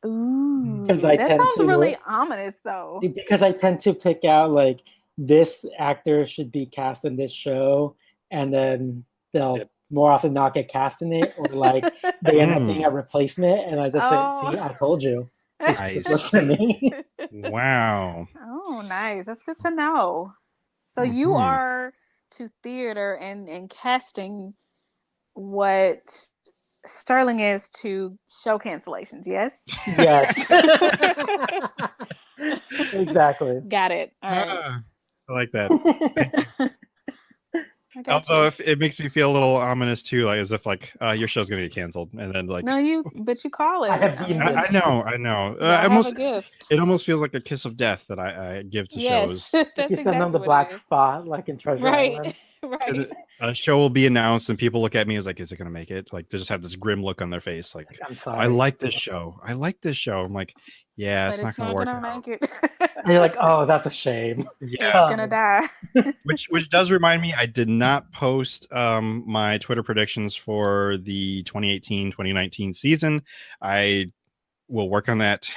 Ooh, that sounds really ominous, though. Because I tend to pick out this actor should be cast in this show, and then they'll more often not get cast in it, or they end up being a replacement, and I just say, "See, I told you." Nice. Listen to me. Wow. Oh, nice. That's good to know. So you are to theater and casting what Sterling is to show cancellations, yes? Yes. Exactly. Got it. All right. I like that. Also, if it makes me feel a little ominous too, as if your show's gonna get canceled, and then but you call it. I know. It almost feels like a kiss of death that I give to shows. You send them the black spot, like in Treasure Island. Right. A show will be announced, and people look at me as is it gonna make it? They just have this grim look on their face, I'm sorry. I like this show. I'm like, yeah, it's not gonna work out. Make it. And you're like, oh, that's a shame. Yeah, it's gonna die. which does remind me, I did not post my Twitter predictions for the 2018-2019 season. I will work on that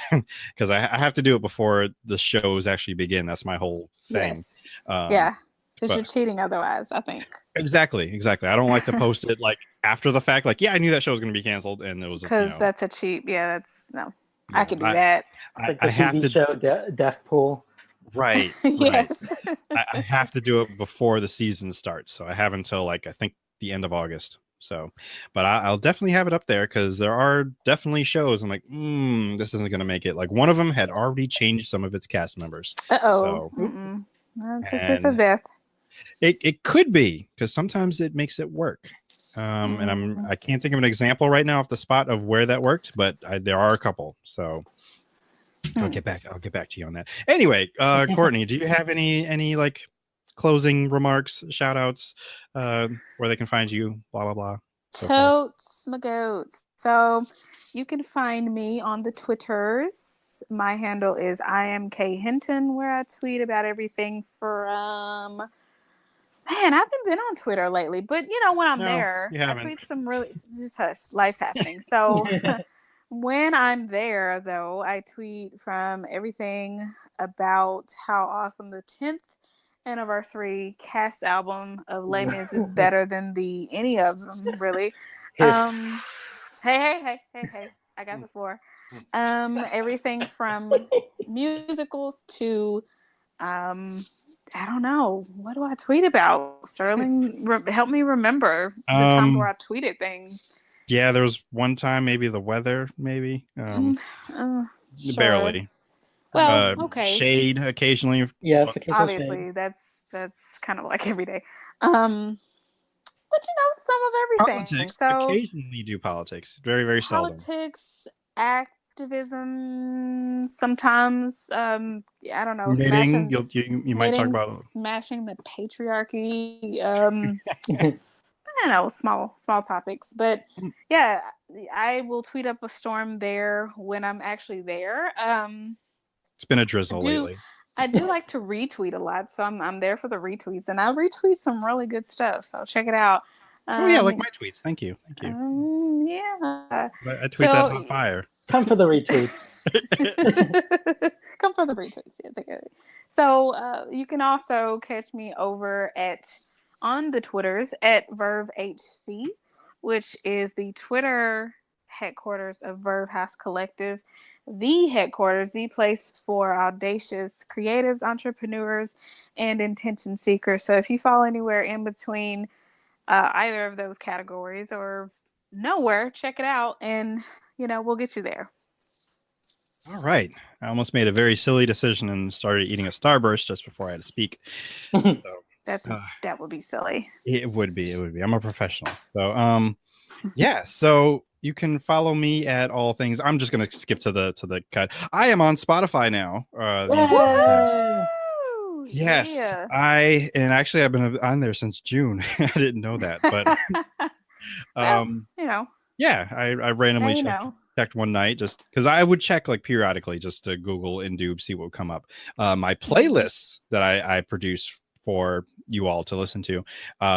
because I have to do it before the shows actually begin. That's my whole thing. Yes. Yeah. Because you're cheating otherwise, I think. Exactly. I don't like to post it after the fact. I knew that show was going to be canceled, and it was because that's a cheat. Yeah, no. I can do that. I have to show Death Pool. Right. Yes. I have to do it before the season starts, so I have until I think the end of August. So, but I'll definitely have it up there because there are definitely shows. I'm like, this isn't going to make it. One of them had already changed some of its cast members. So, that's a kiss of death. It could be because sometimes it makes it work. And I can't think of an example right now off the spot of where that worked, but there are a couple. So I'll get back to you on that. Anyway, Kortney, do you have any closing remarks, shout outs, where they can find you, blah blah blah? Totes my goats. So you can find me on the Twitters. My handle is IamKHinton, where I tweet about everything from man, I haven't been on Twitter lately, but when I'm there, I tweet some really just hush, life's happening. So when I'm there, though, I tweet from everything about how awesome the 10th anniversary cast album of Les Mis is better than any of them, really. Hey, I got the floor. Everything from musicals to I don't know. What do I tweet about? Sterling, help me remember the time where I tweeted things. Yeah, there was one time, maybe the weather, maybe. Sure. Barely. Well, okay. Shade occasionally. Yes, Obviously, that's kind of like every day. But some of everything. Politics. So Occasionally do politics. Very, very seldom. Politics, activism, sometimes I don't know, Knitting. You might talk about smashing the patriarchy. I don't know, small topics, but yeah, I will tweet up a storm there when I'm actually there. It's been a drizzle lately. I do like to retweet a lot, so I'm there for the retweets, and I retweet some really good stuff. So check it out. Like my tweets. Thank you. Yeah. I tweet that on fire. Come for the retweets. Come for the retweets. Yeah, take it. So you can also catch me over on the Twitters at VerveHC, which is the Twitter headquarters of Verve House Collective, the headquarters, the place for audacious creatives, entrepreneurs, and intention seekers. So if you fall anywhere in between either of those categories or nowhere, check it out, and we'll get you there. All right. I almost made a very silly decision and started eating a Starburst just before I had to speak. So, that would be silly. It would be. I'm a professional. So yeah. So you can follow me at all things. I'm just gonna skip to the cut. I am on Spotify now. Yes, yeah. I've been on there since June. I didn't know that, but yeah, I randomly checked one night just because I would check like periodically just to Google Indoob, see what would come up. My playlists that I produce for you all to listen to,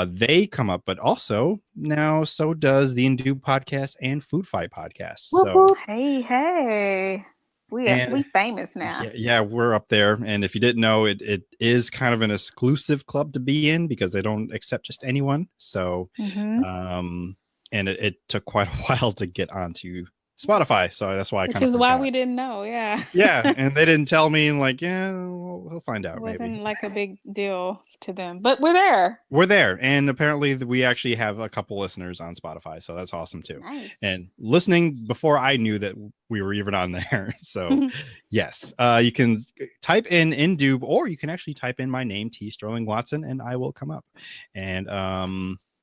they come up, but also now so does the Indoob podcast and Food Fight podcast. So hey. We famous now. Yeah, we're up there. And if you didn't know, it is kind of an exclusive club to be in because they don't accept just anyone. So, and it took quite a while to get onto Spotify. So that's why Which is why we didn't know. Yeah. Yeah. And they didn't tell me, and like, we'll find out. It wasn't maybe like a big deal to them, but we're there. We're there. And apparently we actually have a couple listeners on Spotify. So that's awesome too. Nice. And listening before I knew that we were even on there. So yes, you can type in Indoob, or you can actually type in my name, T. Sterling Watson, and I will come up. And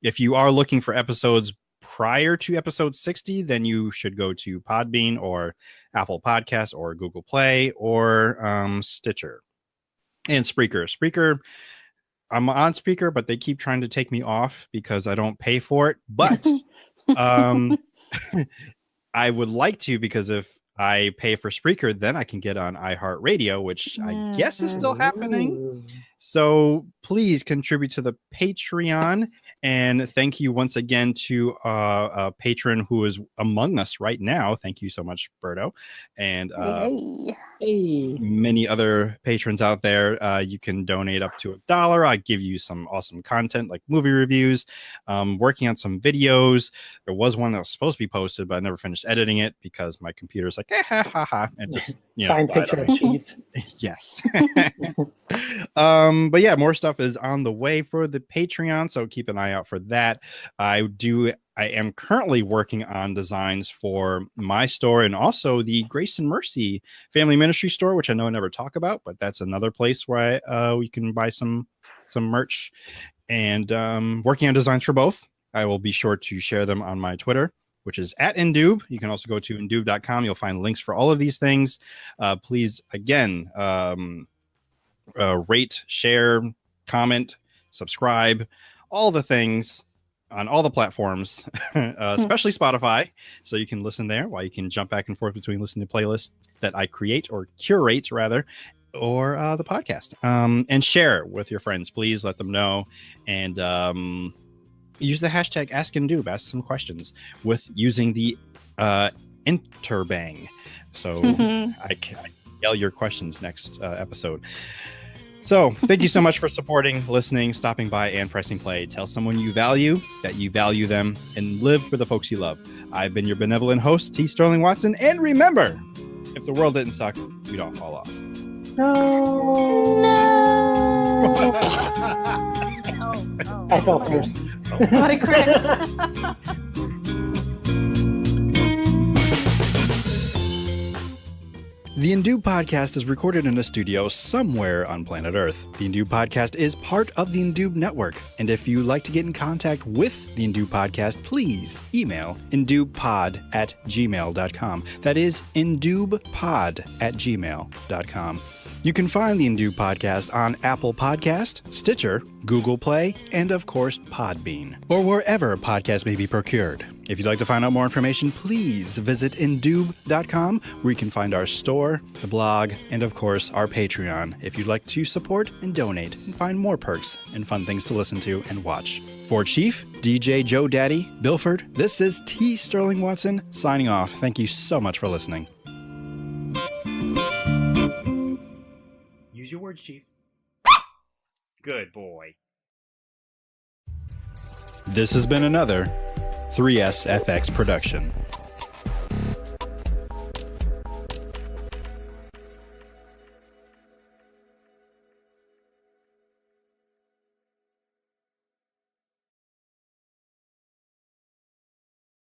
if you are looking for episodes prior to episode 60, then you should go to Podbean or Apple Podcasts or Google Play or Stitcher and Spreaker. I'm on Spreaker, but they keep trying to take me off because I don't pay for it. But I would like to, because if I pay for Spreaker, then I can get on iHeartRadio, which I guess is still happening. So please contribute to the Patreon. And thank you once again to a patron who is among us right now. Thank you so much, Berto. And many other patrons out there. You can donate up to $1. I give you some awesome content like movie reviews, working on some videos. There was one that was supposed to be posted, but I never finished editing it because my computer's like, and just, signed picture of Chief. Yes. But yeah, more stuff is on the way for the Patreon, so keep an eye out for that. I am currently working on designs for my store and also the Grace and Mercy Family Ministry store, which I know I never talk about, but that's another place where we can buy some merch, and working on designs for both. I will be sure to share them on my Twitter, which is at Indoob. You can also go to indoob.com. You'll find links for all of these things. Please, again, rate, share, comment, subscribe, all the things on all the platforms, especially Spotify, so you can listen there while you can jump back and forth between listening to playlists that I create or curate rather, or the podcast. And share with your friends. Please let them know, and use the hashtag #AskIndoob. Ask some questions with using the interbang, so I can yell your questions next episode. So thank you so much for supporting, listening, stopping by, and pressing play. Tell someone you value that you value them, and live for the folks you love. I've been your benevolent host, T. Sterling Watson, and remember, if the world didn't suck, we'd all fall off. No. I fell first. Body credit. The Indube Podcast is recorded in a studio somewhere on planet Earth. The Indube Podcast is part of the Indube Network, and if you'd like to get in contact with the Indube Podcast, please email indubepod@gmail.com. That is indubepod@gmail.com. You can find the Indube Podcast on Apple Podcast, Stitcher, Google Play, and of course Podbean, or wherever podcasts may be procured. If you'd like to find out more information, please visit indube.com, where you can find our store, the blog, and of course our Patreon if you'd like to support and donate and find more perks and fun things to listen to and watch. For Chief, DJ Joe Daddy, Bilford, this is T. Sterling Watson signing off. Thank you so much for listening. Use your words, Chief. Good boy. This has been another 3SFX production.